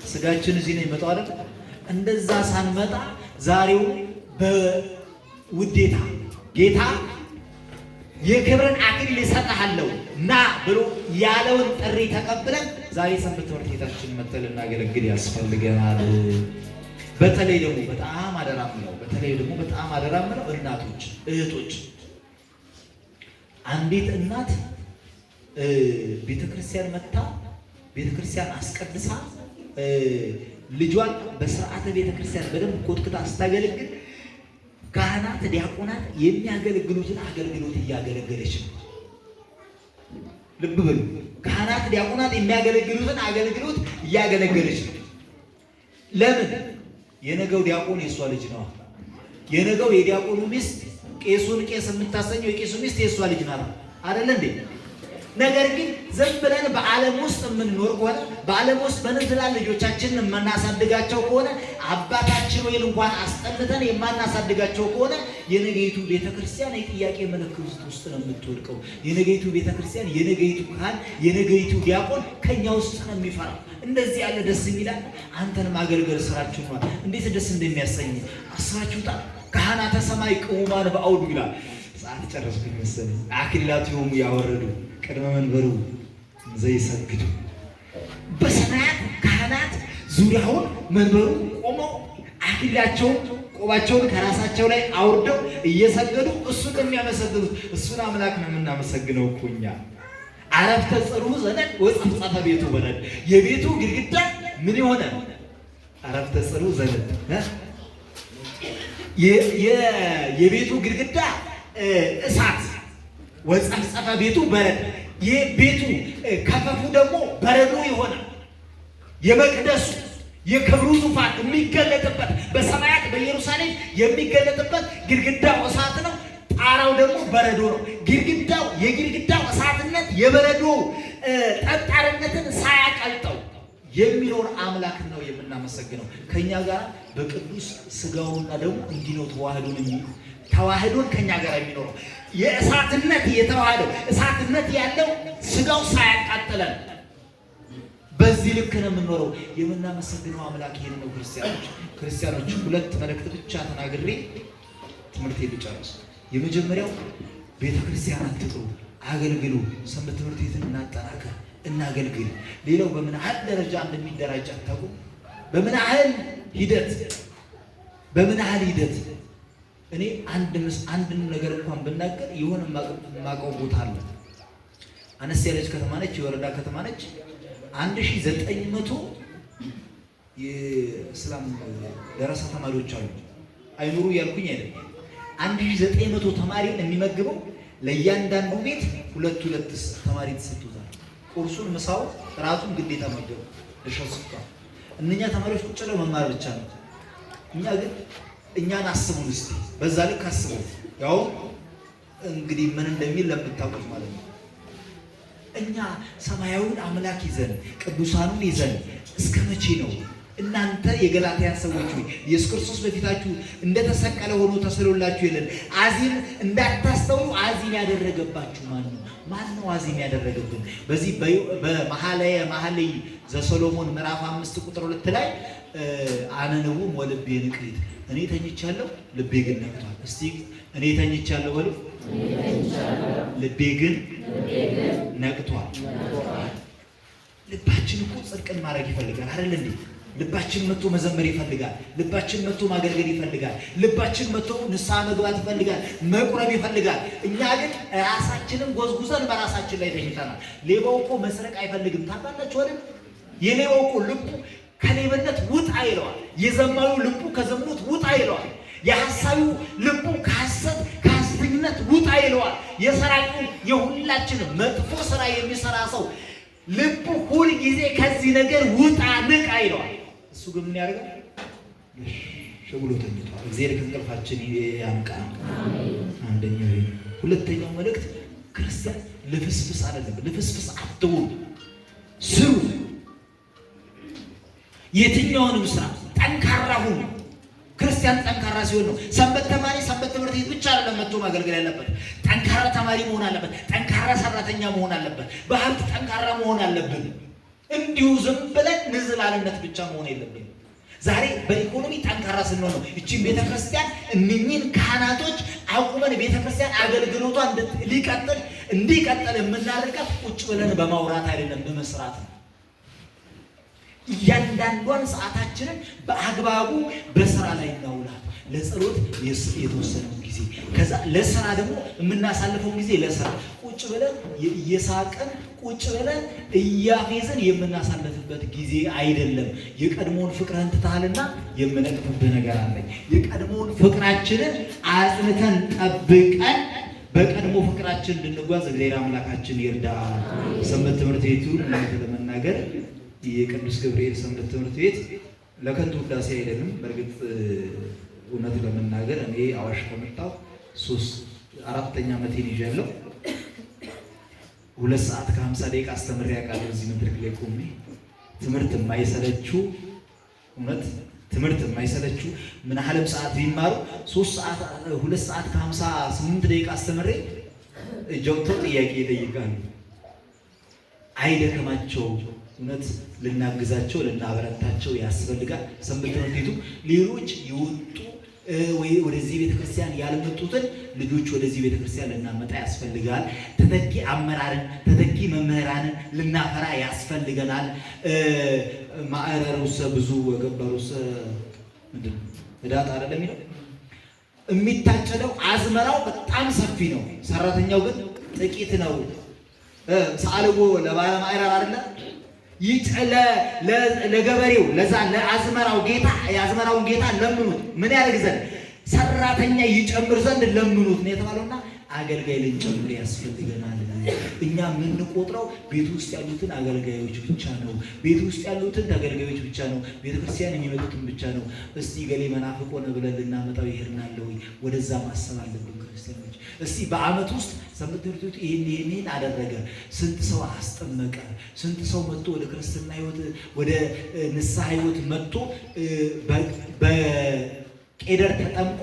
[SPEAKER 3] ስጋችን እዚህ ነው የመጣው አይደል? እንደዛ ሳንመጣ ዛሬው በውዴታ ጌታ የክብርን አክሊል እሰጥሃለሁ ና ብሎ ያለውን ጥሪ ተቀብለን ዛሬ ሰንበት ትምህርት ቤታችን መጥተን ልናገለግል ያስፈልገናል። በተለይ ደግሞ በጣም አደራ ምለው እናቶች፣ እህቶች አንዲት እናት ቤተክርስቲያን መጣ ቤተክርስቲያን አስቀድሳ ልጇን በስርዓተ ቤተክርስቲያን በደንብ ኮትክታ ስታገለግል ካህናት፣ ዲያቆናት የሚያገለግሉትን አገልግሎት እያገለገለች ነው። ልብ በሉ፣ ካህናት፣ ዲያቆናት የሚያገለግሉትን አገልግሎት እያገለገለች ነው። ለምን? የነገው ዲያቆን የእሷ ልጅ ነው። የነገው የዲያቆኑ ሚስት ቄሱን ቄስ የምታሰኘው የቄሱ ሚስት የእሷ ልጅ ናት አይደለ እንዴ? ነገር ግን ዝም ብለን በዓለም ውስጥ የምንኖር ከሆነ በዓለም ውስጥ በንዝላል ልጆቻችንን የማናሳድጋቸው ከሆነ አባታችን ወይን እንኳን አስጠልተን የማናሳድጋቸው ከሆነ የነገይቱ ቤተክርስቲያን የጥያቄ ምልክት ውስጥ ነው የምትወድቀው። የነገይቱ ቤተክርስቲያን፣ የነገይቱ ካህን፣ የነገይቱ ዲያቆን ከኛ ውስጥ ነው የሚፈራው። እንደዚህ ያለ ደስ የሚላል አንተን ማገልገል ስራችሁ ነው። እንዴት ደስ እንደሚያሰኝ አስባችሁታል? ካህናተ ሰማይ ቅውማን በአውዱ ይላል። ሰዓት ጨረስኩኝ መሰለኝ። አክሊላቲሆሙ ያወረዱ ቅድመ መንበሩ ዘይሰግዱ። በሰማያት ካህናት ዙሪያውን መንበሩ ቆመው አክሊላቸውን ቆባቸውን ከራሳቸው ላይ አውርደው እየሰገዱ እሱን የሚያመሰግኑት እሱን አምላክ ነው የምናመሰግነው እኮ እኛ። አረፍተ ጽርሑ ዘነድ ወጸፍጸፈ ቤቱ በነድ። የቤቱ ግድግዳ ምን የሆነ አረፍተ ጽርሑ ዘነድ፣ የቤቱ ግድግዳ እሳት፣ ወጸፍጸፈ ቤቱ በረድ። የቤቱ ከፈፉ ደግሞ በረዶ የሆነ የመቅደሱ የክብሩ ዙፋን የሚገለጥበት በሰማያት በኢየሩሳሌም የሚገለጥበት ግድግዳው እሳት ነው፣ ጣራው ደግሞ በረዶ ነው። ግድግዳው የግድግዳው እሳትነት የበረዶ ጠጣርነትን ሳያቀልጠው የሚኖር አምላክ ነው የምናመሰግነው። ከኛ ጋር በቅዱስ ስጋውና ደግሞ እንዲህ ነው ተዋህዶን ከኛ ጋር የሚኖረው የእሳትነት የተዋህደው እሳትነት ያለው ስጋው ሳያቃጥለን በዚህ ልክ ነው የምንኖረው። የምናመሰግነው አምላክ ይሄን ነው። ክርስቲያኖች ሁለት መልእክት ብቻ ተናግሬ ትምህርት ልጨርስ። የመጀመሪያው ቤተክርስቲያን አትጥሩ፣ አገልግሉ። ሰንበት ትምህርት ቤትን እናጠናከር፣ እናገልግል። ሌላው በምን ያህል ደረጃ እንደሚደራጅ አታውቁም። በምን ያህል ሂደት እኔ አንድ ነገር እንኳን ብናገር የሆነ ማቀው ቦታ አለ። አነስ ያለች ከተማ ነች፣ የወረዳ ከተማ ነች። 1900 የእስላም ደረሳ ተማሪዎች አሉ። አይኑሩ ያልኩኝ አይደለም። 1900 ተማሪን የሚመግበው ለእያንዳንዱ ቤት ሁለት ተማሪ ተሰጥቶታል። ቁርሱን፣ ምሳው፣ ራቱን ግዴታ መገቡ ለሸስፋ። እነኛ ተማሪዎች ቁጭ ብለው መማር ብቻ ነው። እኛ ግን እኛን አስቡን እስቲ፣ በዛ ልክ አስቡ። ያው እንግዲህ ምን እንደሚል ለምታውቁት ማለት ነው። እኛ ሰማያዊውን አምላክ ይዘን ቅዱሳኑን ይዘን እስከ መቼ ነው? እናንተ የገላትያን ሰዎች ሆይ ኢየሱስ ክርስቶስ በፊታችሁ እንደተሰቀለ ሆኖ ተስሎላችሁ የለን አዚም እንዳታስተውሉ አዚም ያደረገባችሁ ማን ነው አዚም ያደረገብን? በዚህ በመኃልየ ዘሰሎሞን ምዕራፍ 5 ቁጥር 2 ላይ አነንውም ወልቤ ንቅት፣ እኔ ተኝቻለሁ ልቤ ግን ነቅቷል። እስቲ እኔ ተኝቻለሁ በሉ፣ ልቤ ግን ነቅቷል። ልባችን እኮ ጽድቅን ማድረግ ይፈልጋል አይደል እንዴ? ልባችን መጥቶ መዘመር ይፈልጋል። ልባችን መጥቶ ማገልገል ይፈልጋል። ልባችን መጥቶ ንስሐ መግባት ይፈልጋል፣ መቁረብ ይፈልጋል። እኛ ግን ራሳችንን ጎዝጉዘን በራሳችን ላይ ተኝተናል። ሌባው እኮ መስረቅ አይፈልግም ታውቃላችሁ አይደል? የሌባው እኮ ልቡ ከሌብነት ውጣ ይለዋል። የዘማዊው ልቡ ከዝሙት ውጣ ይለዋል። የሐሳቢው ልቡ ከሐሰተኝነት ውጣ ይለዋል። የሰራቂው የሁላችንም መጥፎ ስራ የሚሰራ ሰው ልቡ ሁል ጊዜ ከዚህ ነገር ውጣ ንቃ ይለዋል። እሱ ግን ምን ያደርጋል? ሸጉሎ ተኝቷል። እግዚአብሔር ከእንቅልፋችን ያንቃ። አንደኛው ይሄ። ሁለተኛው መልእክት ክርስቲያን ልፍስፍስ አይደለም። ልፍስፍስ አትሁኑ፣ ስሩ። የትኛውንም ስራ ጠንካራ ሁኑ። ክርስቲያን ጠንካራ ሲሆን ነው። ሰንበት ተማሪ ሰንበት ትምህርት ቤት ብቻ አይደለም መጥቶ ማገልገል ያለበት። ጠንካራ ተማሪ መሆን አለበት። ጠንካራ ሰራተኛ መሆን አለበት። በሀብት ጠንካራ መሆን አለብን። እንዲሁ ዝም ብለን ንዝላልነት ብቻ መሆን የለብን። ዛሬ በኢኮኖሚ ጠንካራ ስንሆን ነው እቺን ቤተክርስቲያን እነኚህን ካህናቶች አቁመን ቤተክርስቲያን አገልግሎቷ እንዲቀጥል የምናደርጋት ቁጭ ብለን በማውራት አይደለም፣ በመስራት ነው። እያንዳንዷን ሰዓታችንን በአግባቡ በስራ ላይ እናውላት። ለጸሎት የተወሰነው ጊዜ፣ ከዛ ለስራ ደግሞ የምናሳልፈው ጊዜ ለስራ ቁጭ ብለን እየሳቀን ቁጭ ብለን እያፌዝን የምናሳልፍበት ጊዜ አይደለም። የቀድሞውን ፍቅርህን ትተሃልና የምነቅፍብህ ነገር አለኝ። የቀድሞውን ፍቅራችንን አጽንተን ጠብቀን በቀድሞ ፍቅራችን እንድንጓዝ እግዚአብሔር አምላካችን ይርዳ። ሰንበት ትምህርት ቤቱን ለመናገር የቅዱስ ገብርኤል ሰንበት ትምህርት ቤት ለከንቱ ውዳሴ አይደለም። በእርግጥ እውነት ለመናገር እኔ አዋሽ ከመጣሁ 4ኛ ዓመቴን ይዣለሁ። 2 ሰዓት ከ50 አስተምሬ አውቃለሁ። እዚህ መድረክ ላይ ቆሜ ትምህርት የማይሰለችው እውነት ትምህርት የማይሰለችው ምን ያህልም ሰዓት ቢማሩ 2 ሰዓት ከ58 አስተምሬ ጆንቶ ጥያቄ ይጠይቃሉ። አይደከማቸው። እውነት ልናግዛቸው ልናበረታቸው ያስፈልጋል። ሰንበት ትምህርት ቤቱ ሌሎች የወጡ ወደዚህ ቤተክርስቲያን ያልመጡትን ልጆች ወደዚህ ቤተክርስቲያን ልናመጣ ያስፈልጋል። ተተኪ አመራርን ተተኪ መምህራንን ልናፈራ ያስፈልገናል። ማዕረሩሰ ብዙ ወገበሩሰ ምንድን እዳት አይደለም የሚለው የሚታጨደው አዝመራው በጣም ሰፊ ነው፣ ሰራተኛው ግን ጥቂት ነው። ሰአልቦ ለባለ ማዕረር አይደለም ለገበሬው ለዛ ለአዝመራው ጌታ የአዝመራውን ጌታ ለምኑት ምን ያደርግ ዘንድ ሰራተኛ ይጨምር ዘንድ ለምኑት ነው የተባለውና አገልጋይ ልንጨምር ያስፈልገናል። እኛ የምንቆጥረው ቤት ውስጥ ያሉትን አገልጋዮች ብቻ ነው። ቤት ውስጥ ያሉትን ተገልጋዮች ብቻ ነው። ቤተክርስቲያን የሚመጡትን ብቻ ነው። እስቲ ገሌ መናፍቅ ሆነ ብለን ልናመጣው ይሄድናል ወይ? ወደዛ ማሰብ አለብን ክርስቲያኖች። እስቲ በዓመት ውስጥ ሰንበት ትምህርት ቤቱ ይሄን አደረገ፣ ስንት ሰው አስጠመቀ፣ ስንት ሰው መጥቶ ወደ ክርስትና ህይወት ወደ ንስሐ ህይወት መጥቶ በቄደር ተጠምቆ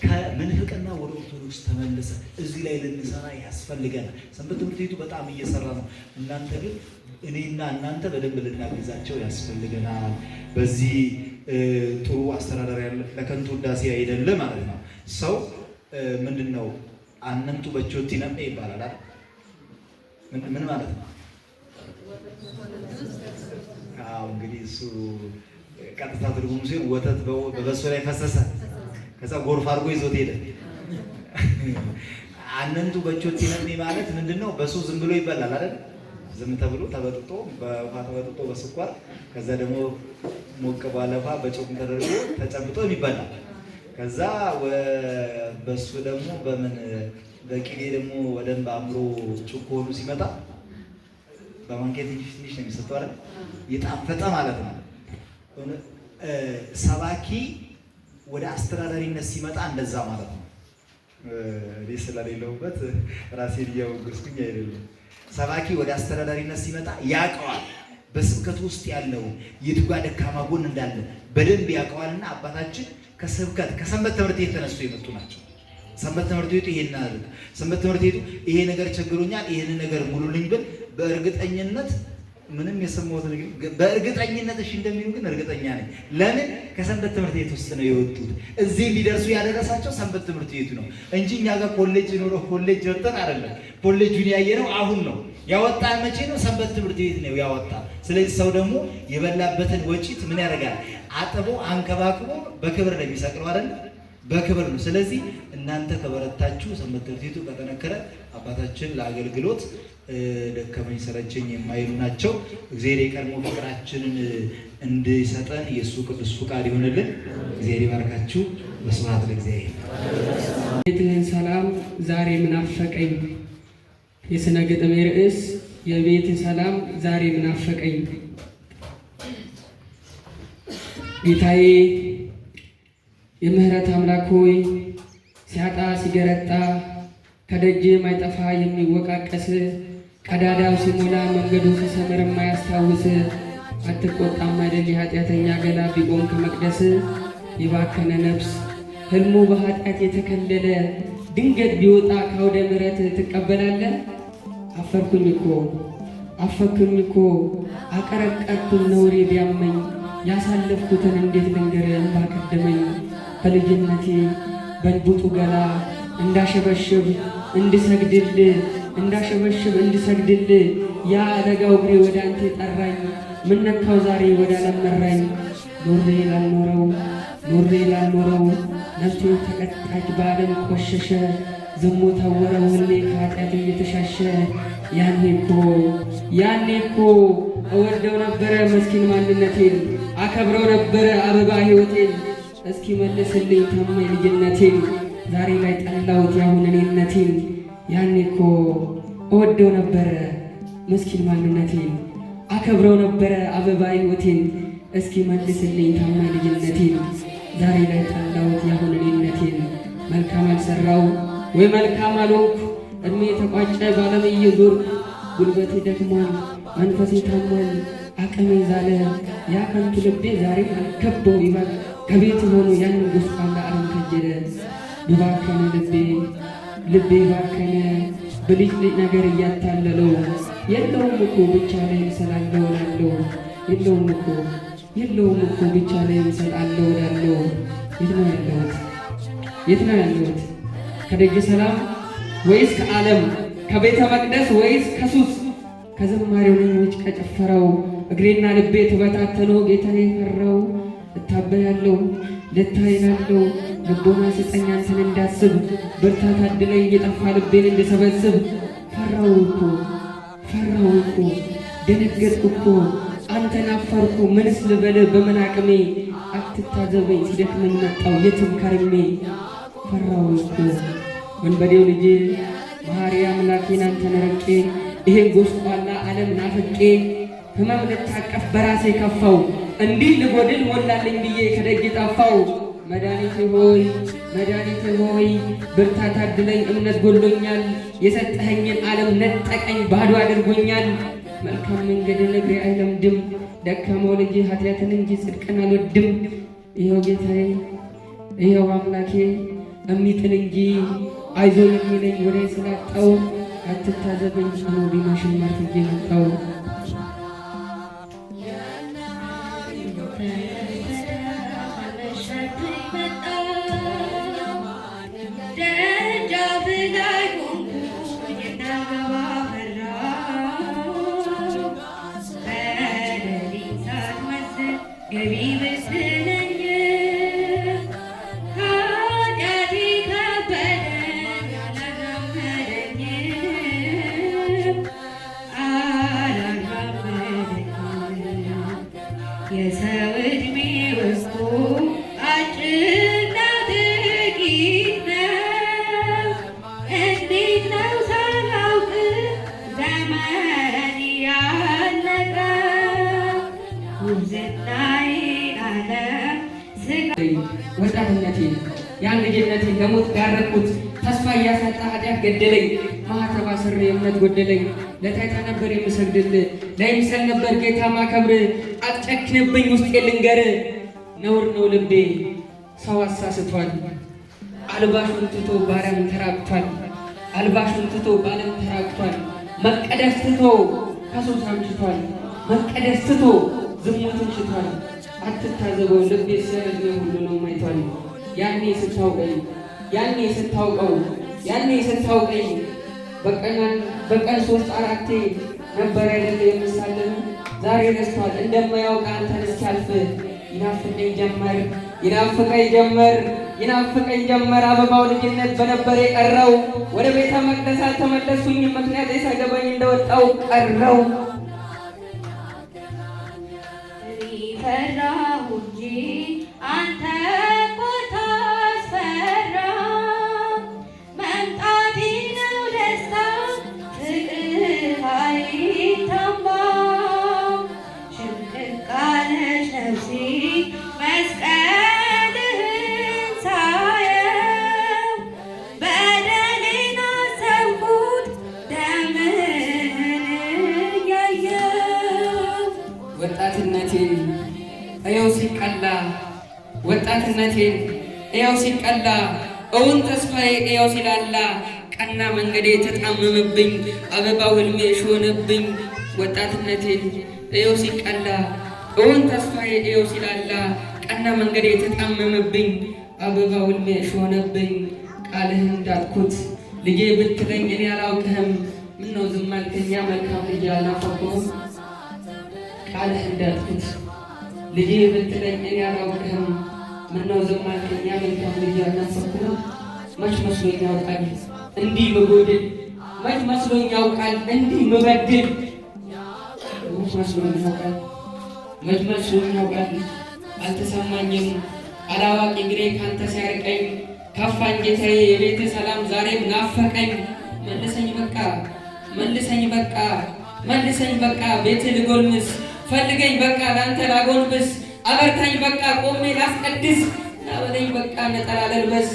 [SPEAKER 3] ከምንፍቅና ወደ ኦርቶዶክስ ተመለሰ። እዚህ ላይ ልንሰራ ያስፈልገናል። ሰንበት ትምህርት ቤቱ በጣም እየሰራ ነው። እናንተ ግን እኔና እናንተ በደንብ ልናግዛቸው ያስፈልገናል። በዚህ ጥሩ አስተዳደር ያለ ለከንቱ ውዳሴ አይደለ ማለት ነው። ሰው ምንድን ነው አነንቱ በቾቲ ነሜ ይባላል አይደል? ምን ማለት ነው? አዎ እንግዲህ እሱ ቀጥታ ትርጉሙ ሲሆን ወተት በበሶ ላይ ፈሰሰ፣ ከዛ ጎርፍ አድርጎ ይዞት ሄደ። አነንቱ በቾቲ ነሜ ማለት ምንድነው? በሶ ዝም ብሎ ይበላል አይደል? ዝም ተብሎ ተበጥጦ በውሃ ተበጥጦ በስኳር ከዛ ደግሞ ሞቅ ባለ ውሃ በጨው ተደርጎ ተጨምጦ ይበላል። ከዛ በሱ ደግሞ በቂሌ ደግሞ ወደንብ አምሮ ጭኮኑ ሲመጣ በማንኬት ትንሽ ነው የሚሰጠው አይደል? የጣፈጠ ማለት ነው። ሰባኪ ወደ አስተዳዳሪነት ሲመጣ እንደዛ ማለት ነው። እኔ ስለሌለውበት ራሴን እያወገዝኩኝ አይደለም። ሰባኪ ወደ አስተዳዳሪነት ሲመጣ ያውቀዋል። በስብከቱ ውስጥ ያለው የቱ ጋር ደካማ ጎን እንዳለ በደንብ ያውቀዋልና አባታችን ከስብከት ከሰንበት ትምህርት ቤት ተነስቶ የመጡ ናቸው። ሰንበት ትምህርት ቤቱ ይሄን አለ። ሰንበት ትምህርት ቤቱ ይሄ ነገር ቸግሮኛል፣ ይሄን ነገር ሙሉልኝ ብል በእርግጠኝነት ምንም የሰማሁት ነገር በእርግጠኝነት እሺ እንደሚሉ ግን እርግጠኛ ነኝ። ለምን? ከሰንበት ትምህርት ቤት ውስጥ ነው የወጡት። እዚህ ሊደርሱ ያደረሳቸው ሰንበት ትምህርት ቤቱ ነው እንጂ እኛ ጋር ኮሌጅ ኖሮ ኮሌጅ ወጥተን አይደለም። ኮሌጁን ያየነው አሁን ነው። ያወጣን መቼ ነው? ሰንበት ትምህርት ቤት ነው ያወጣ። ስለዚህ ሰው ደግሞ የበላበትን ወጪት ምን ያደርጋል? አጥቦ አንከባክቦ በክብር ነው የሚሰቅለው አይደል? በክብር ነው። ስለዚህ እናንተ ከበረታችሁ፣ ሰንበት ትምህርት ቤቱ ከጠነከረ አባታችን ለአገልግሎት ደከመኝ ሰለቸኝ የማይሉ ናቸው። እግዚአብሔር የቀድሞ ፍቅራችንን እንዲሰጠን የእሱ ቅዱስ ፍቃድ ይሆንልን። እግዚአብሔር ይባርካችሁ። በስብሐት ለእግዚአብሔር።
[SPEAKER 4] ቤትህን ሰላም ዛሬ ምናፈቀኝ። የሥነ ግጥሜ ርዕስ የቤትህ ሰላም ዛሬ ምናፈቀኝ። ጌታዬ የምህረት አምላክ ሆይ ሲያጣ ሲገረጣ ከደጅ ማይጠፋ የሚወቃቀስ ቀዳዳው ሲሞላ መንገዱ ሲሰምር የማያስታውስ አትቆጣም አይደል የኃጢአተኛ ገላ ቢቆም ከመቅደስ የባከነ ነፍስ ህልሙ በኃጢአት የተከለለ ድንገት ቢወጣ ከአውደ ምሕረት ትቀበላለህ? አፈርኩኝ እኮ አቀረቀርኩኝ ነውሬ ቢያመኝ ያሳለፍኩትን እንዴት ልንገር እንባ ቀደመኝ። በልጅነቴ በእንቡጡ ገላ እንዳሸበሽብ እንድሰግድል ያ አደጋው እግሬ ወደ አንተ ጠራኝ። ምነካው ዛሬ ወደ አለመራኝ ኖሬ ላልኖረው ነፍሴ ተቀጣች በዓለም ቆሸሸ። ዝሙት ታወረ ሁሌ ከኃጢአት እየተሻሸ ያኔ እኮ እወደው ነበረ መስኪን ማንነቴን አከብረው ነበረ አበባ ሕይወቴን። እስኪ መልስልኝ ታማኝ ልጅነቴን ዛሬ ላይ ጠላሁት ያሁን እኔነቴን። ያኔ እኮ እወደው ነበረ መስኪን ማንነቴን አከብረው ነበረ አበባ ሕይወቴን። እስኪ መልስልኝ ታማኝ ልጅነቴን ዛሬ ላይ ጠላሁት ያሁን እኔነቴን። መልካም አልሰራው ወይ መልካም አልሆንኩ እድሜ የተቋጨ ባለም እየዞርኩ ጉልበቴ ደክሟል መንፈሴ ታሟል አቅሜ ዛለ ያ ከንቱ ልቤ ዛሬም አልከበው ይባል ከቤት ሆኖ ያን ጉስቋላ አረም ከጀለ። ብባከነ ልቤ ባከነ ብልጭ ነገር እያታለለው የለውም እኮ ብቻ ላይ ምሰላለው ላለው የለውም እኮ ብቻ ላይ ምሰላለው ላለው። የት ነው ያለሁት? ከደጀ ሰላም ወይስ ከዓለም? ከቤተ መቅደስ ወይስ ከሱስ? ከዘማሪው ነኞች ከጨፈረው እግሬና ልቤ ተበታተነው ጌታዬ ፈራው። እታበያለሁ ልታይናለሁ ልቦና ስጠኝ አንተን እንዳስብ ብርታት አድለኝ እየጠፋ ልቤን እንድሰበስብ። ፈራው እኮ ደነገጥኩ እኮ አንተን አፈርኩ ምንስ ልበል በምን አቅሜ። አትታዘበኝ ሲደክመኝ መጣው የትም ከርሜ። ፈራው እኮ ወንበዴው ልጅ መሐሪ አምላኬን አንተን ረቄ ይሄን ጎስቋላ ዓለም ናፍቄ ህመም ልታቀፍ በራሴ ከፋው እንዲህ ልጎድል ሞላልኝ ብዬ ከደጅ ጠፋው። መድኃኒቴ ሆይ መድኃኒቴ ሆይ ብርታት አድለኝ እምነት ጎሎኛል። የሰጠኸኝን ዓለም ነጠቀኝ ባዶ አድርጎኛል። መልካም መንገድ እግሬ አይለምድም ደካማው ልጅ ኃጢአትን እንጂ ጽድቅን አልወድም። ይኸው ጌታዬ ይኸው አምላኬ እሚጥል እንጂ አይዞ የሚለኝ ወሬ ስላጣው አትታዘበኝ ነው ቢመሽም ማርትጌ መጣው።
[SPEAKER 5] የሰው ዕድሜ ውስጡ አጭርና ጥቂት ነው። እንዴት ነው ሳላውቅ ዘመን ያለቀ ጉብዝናዬን ዓለም
[SPEAKER 4] ወጣትነቴን ያን ልጅነቴን ለሞት ጋረድኩት። ተስፋ እያሳጣ ኃጢአት ገደለኝ። ማኅተብ አስሬ እምነት ጎደለኝ። ለታይታ ነበር የምሰግድልህ ለይምሰል ነበር ጌታ ማከብር። አትጨክንብኝ ውስጤ ልንገር ነውር ነው ልቤ ሰው አሳስቷል። አልባሹን ትቶ ባሪያም ተራቅቷል። አልባሹን ትቶ ባለም ተራቅቷል። መቀደስ ትቶ ከሱስ አምሽቷል። መቀደስ ትቶ ዝሙትን ሽቷል። አትታዘበው ልቤ ሲያረጅ ሁሉንም አይቷል። ያኔ ስታውቀኝ ያኔ ስታውቀው ያኔ ስታውቀኝ በቀን 3-4 ነበር አይደለ የምሳለን። ዛሬ ረስቷል እንደማያውቅ አንተን እስኪያልፍ ይናፍቀኝ ጀመር ይናፍቀኝ ጀመር ይናፍቀኝ ጀመር። አበባው ልጅነት በነበር የቀረው ወደ ቤተ መቅደስ አልተመለስኩኝም። ምክንያት ሳይገባኝ እንደወጣው ቀረው።
[SPEAKER 5] ፈራሁ እንጂ አንተ እኮ ታስፈራ። መምጣቴ ነው ደስታ ፍቅርህ አይታማም። ሽምቅቅ አለች ነፍሴ መስቀልህን ሳየው። በደሌን አሰብኩት ደምህን እያየው።
[SPEAKER 4] ወጣትነቴን እየው ሲቀላ ወጣትነቴን እየው ሲቀላ እውን ተስፋዬ እየው ሲላላ። ቀና መንገዴ ተጣመመብኝ አበባው ህልሜ ሾነብኝ። ወጣትነቴን እየው ሲቀላ እውን ተስፋዬ እየው ሲላላ። ቀና መንገዴ ተጣመመብኝ አበባው ህልሜ ሾነብኝ። ቃልህን እንዳትኩት ልጄ ብትለኝ እኔ አላውቅህም። ምነው ዝም አልከኝ መልካም ልጅ አልናፈቅሁም። ቃልህ እንዳትኩት ልጄ ብትለኝ እኔ አላውቅህም። ምነው ዝም አልከኝ መልካም ልጅ አልናፈቅሁም። መች መስሎኝ ያውቃል እንዲህ ምጎድል መች መስሎኝ ያውቃል እንዲህ ምበድል። መች መስሎኝ ያውቃል መች መስሎኝ ያውቃል አልተሰማኝም። አላዋቂ እግሬ ካንተ ሲያርቀኝ ከፋኝ ጌታዬ የቤት ሰላም ዛሬም ናፈቀኝ። መልሰኝ በቃ መልሰኝ በቃ መልሰኝ በቃ ቤት ልጎልምስ። ፈልገኝ በቃ ላንተ ላጎንብስ። አበርታኝ በቃ ቆሜ ላስቀድስ። ናበለኝ በቃ ነጠላ ልልበስ።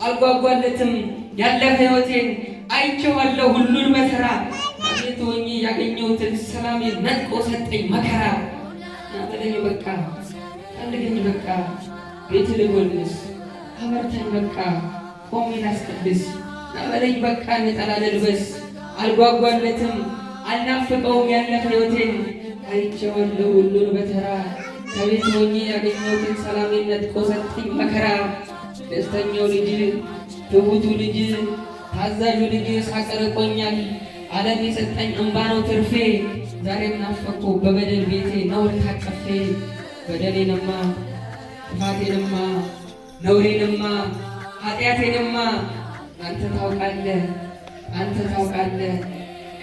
[SPEAKER 4] አልጓጓለትም ያለፈ ሕይወቴን አይቼዋለሁ ሁሉን መከራ። አቤት ሆኜ ያገኘሁትን ሰላሜን ነጥቆ ሰጠኝ መከራ። ናበለኝ በቃ ፈልገኝ በቃ ቤት ልጎልምስ። አበርታኝ በቃ ቆሜ ላስቀድስ። ናበለኝ በቃ ነጠላ ልልበስ። አልጓጓለትም አልናፍቀውም ያለፈ ሕይወቴን አይቼዋለሁ ሁሉን በተራ። ከቤት ሆኜ ያገኘሁትን ሰላሜን ነጥቆ ሰጠኝ መከራ። ደስተኛው ልጅ ትሁቱ ልጅ ታዛዡ ልጅ ሳቀርቆኛል። ዓለም የሰጠኝ እንባ ነው ትርፌ። ዛሬም ናፈቅኩ በበደል ቤቴ ነውር ታቀፌ። በደሌንማ ጥፋቴንማ ነውሬንማ ኃጢአቴንማ አንተ ታውቃለህ አንተ ታውቃለህ።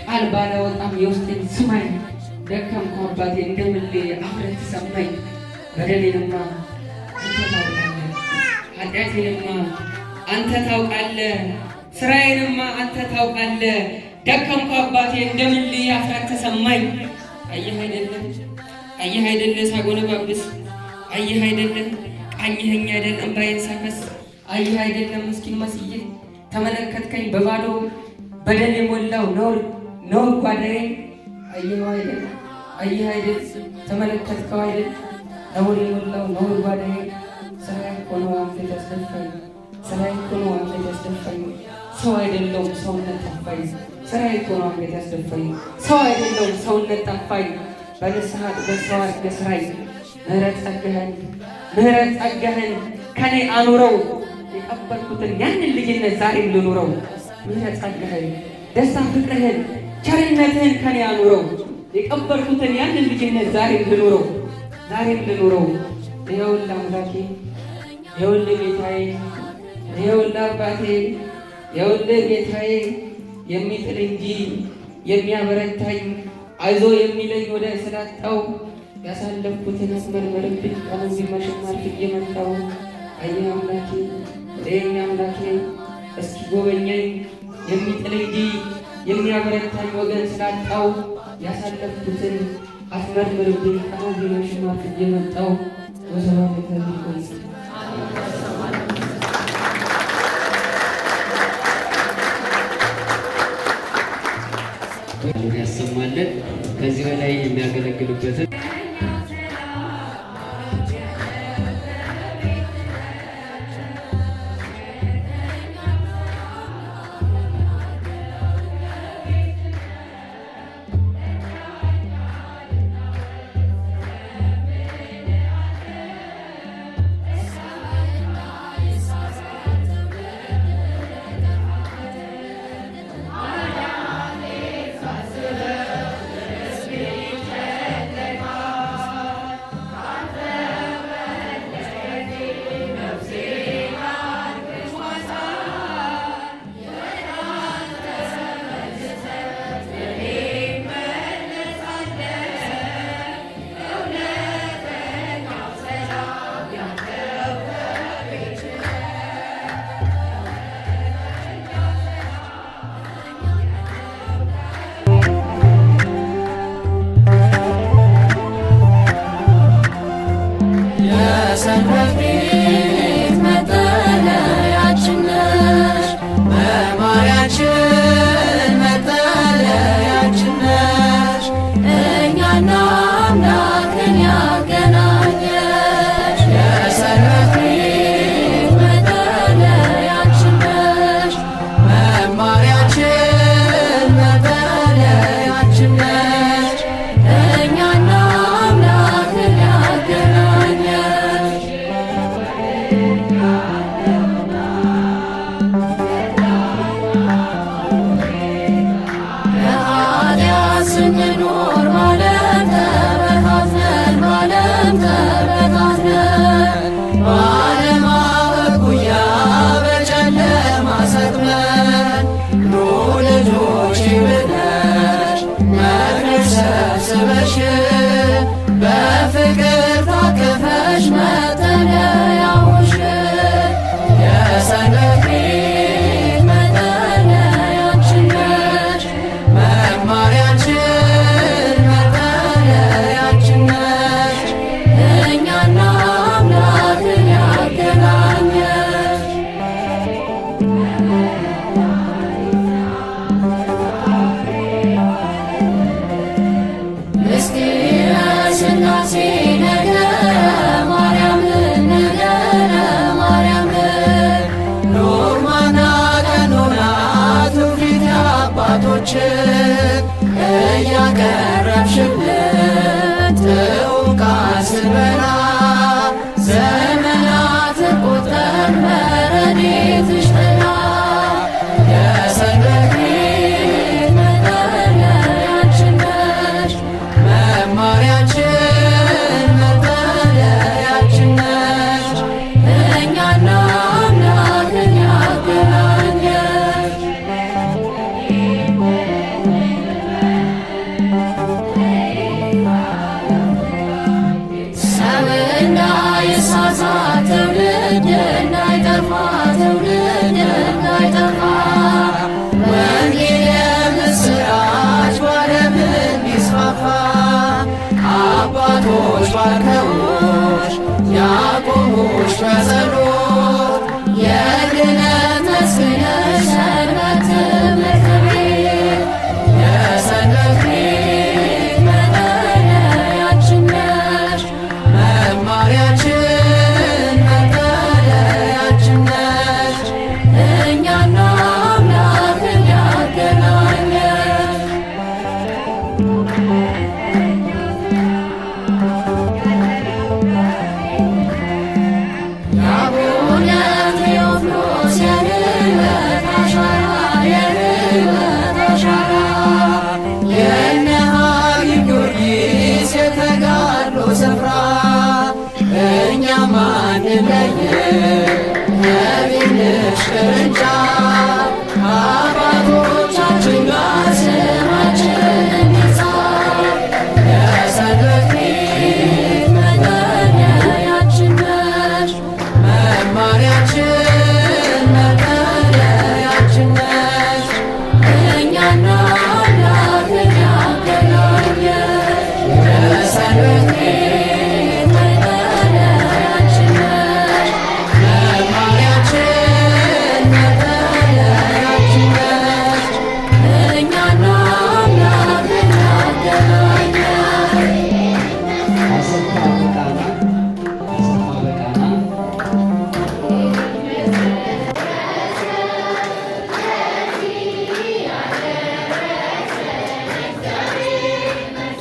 [SPEAKER 4] ቃል ባላወጣም የውስጤን ስማኝ። ደከምኩ አባቴ እንደምሌ አፍረት ሰማኝ። በደሌንማ አንተ ታውቃለህ ኃጢአቴንማ አንተ ታውቃለህ። ስራዬንማ አንተ ታውቃለህ። ደከምኩ አባቴ እንደምን ልይ አፍራት ተሰማኝ። አየህ አይደለም አየህ አይደለ ሳጎነባብስ አየህ አይደለም ቃኝኸኝ አይደል እምባዬን ሳፈስ አየህ አይደለም ምስኪን መስዬ ተመለከትከኝ በባዶ በደል የሞላው ነውር ጓዳዬን አየህ አይደል ተመለከትከው አይደል ነውር የሞላው ነውር ጓዳዬን ስራዬ እኮ ነው አንገት ያስደፋኝ ስራዬ እኮ ነው አንገት ያስደፋኝ ሰው አይደለሁም ሰውነት ጠፋኝ ስራዬ እኮ ነው አንገት ያስደፋኝ ሰው አይደለሁም ሰውነት ጠፋኝ በንስሐ በሰዋት ገስራይ ምህረት ጸጋህን ከኔ አኑረው የቀበልኩትን ያንን ልጅነት ዛሬም ልኑረው ምህረት ጸጋህን ደስታ ፍቅርህን ቸርነትህን ከኔ አኑረው የቀበልኩትን ያንን ልጅነት ዛሬም ልኑረው ይኸውልህ አምላኬ ይኸውልህ ጌታዬ ይኸውልህ አባቴ ይኸውልህ ጌታዬ የሚጥል እንጂ የሚያበረታኝ አይዞ የሚለኝ ወደ ስላጣው ያሳለፍኩትን አስመርመርብኝ ቀኑ ቢመሽም አርፍጄ መጣሁ። አየህ አምላኬ እኔ አምላኬ እስኪ ጎበኘኝ የሚጥል እንጂ የሚያበረታኝ ወገን ስላጣው ያሳለፍኩትን አስመርምርብኝ ቀኑ ቢመሽም አርፍጄ መጣሁ። ወሰላም ለከልኩኝ
[SPEAKER 6] ያሰማለን። ከዚህ በላይ የሚያገለግሉበትን
[SPEAKER 2] እያቀረብሽለት እውቃት ስበላ ዘመናት ቁጥር በረድኤትሽ ጥላ የሰንበት ቤት መጠለያችን ነሽ መማሪያችን መጠለያችን ነሽ እኛና አምላክን ያገናኘሽ ሰው አባቶች ባርከውሽ ያቆሙሽ በጸሎት የድነት መስፍን ነሽ ሰንበት ትምህርት ቤት የሰንበት ቤት መጠለያችን ነሽ መማሪያችን መጠለያችን ነሽ እኛና አምላክን ያገናኘን የአቡነ ቴዎፍሎስ የሕይወት አሻራ የሕይወት አሻራ የእነ ሐዲግ ጊዮርጊስ የተጋድሎ ስፍራ እኛም አንለይም ነቢይሽ ቅርንጫፍ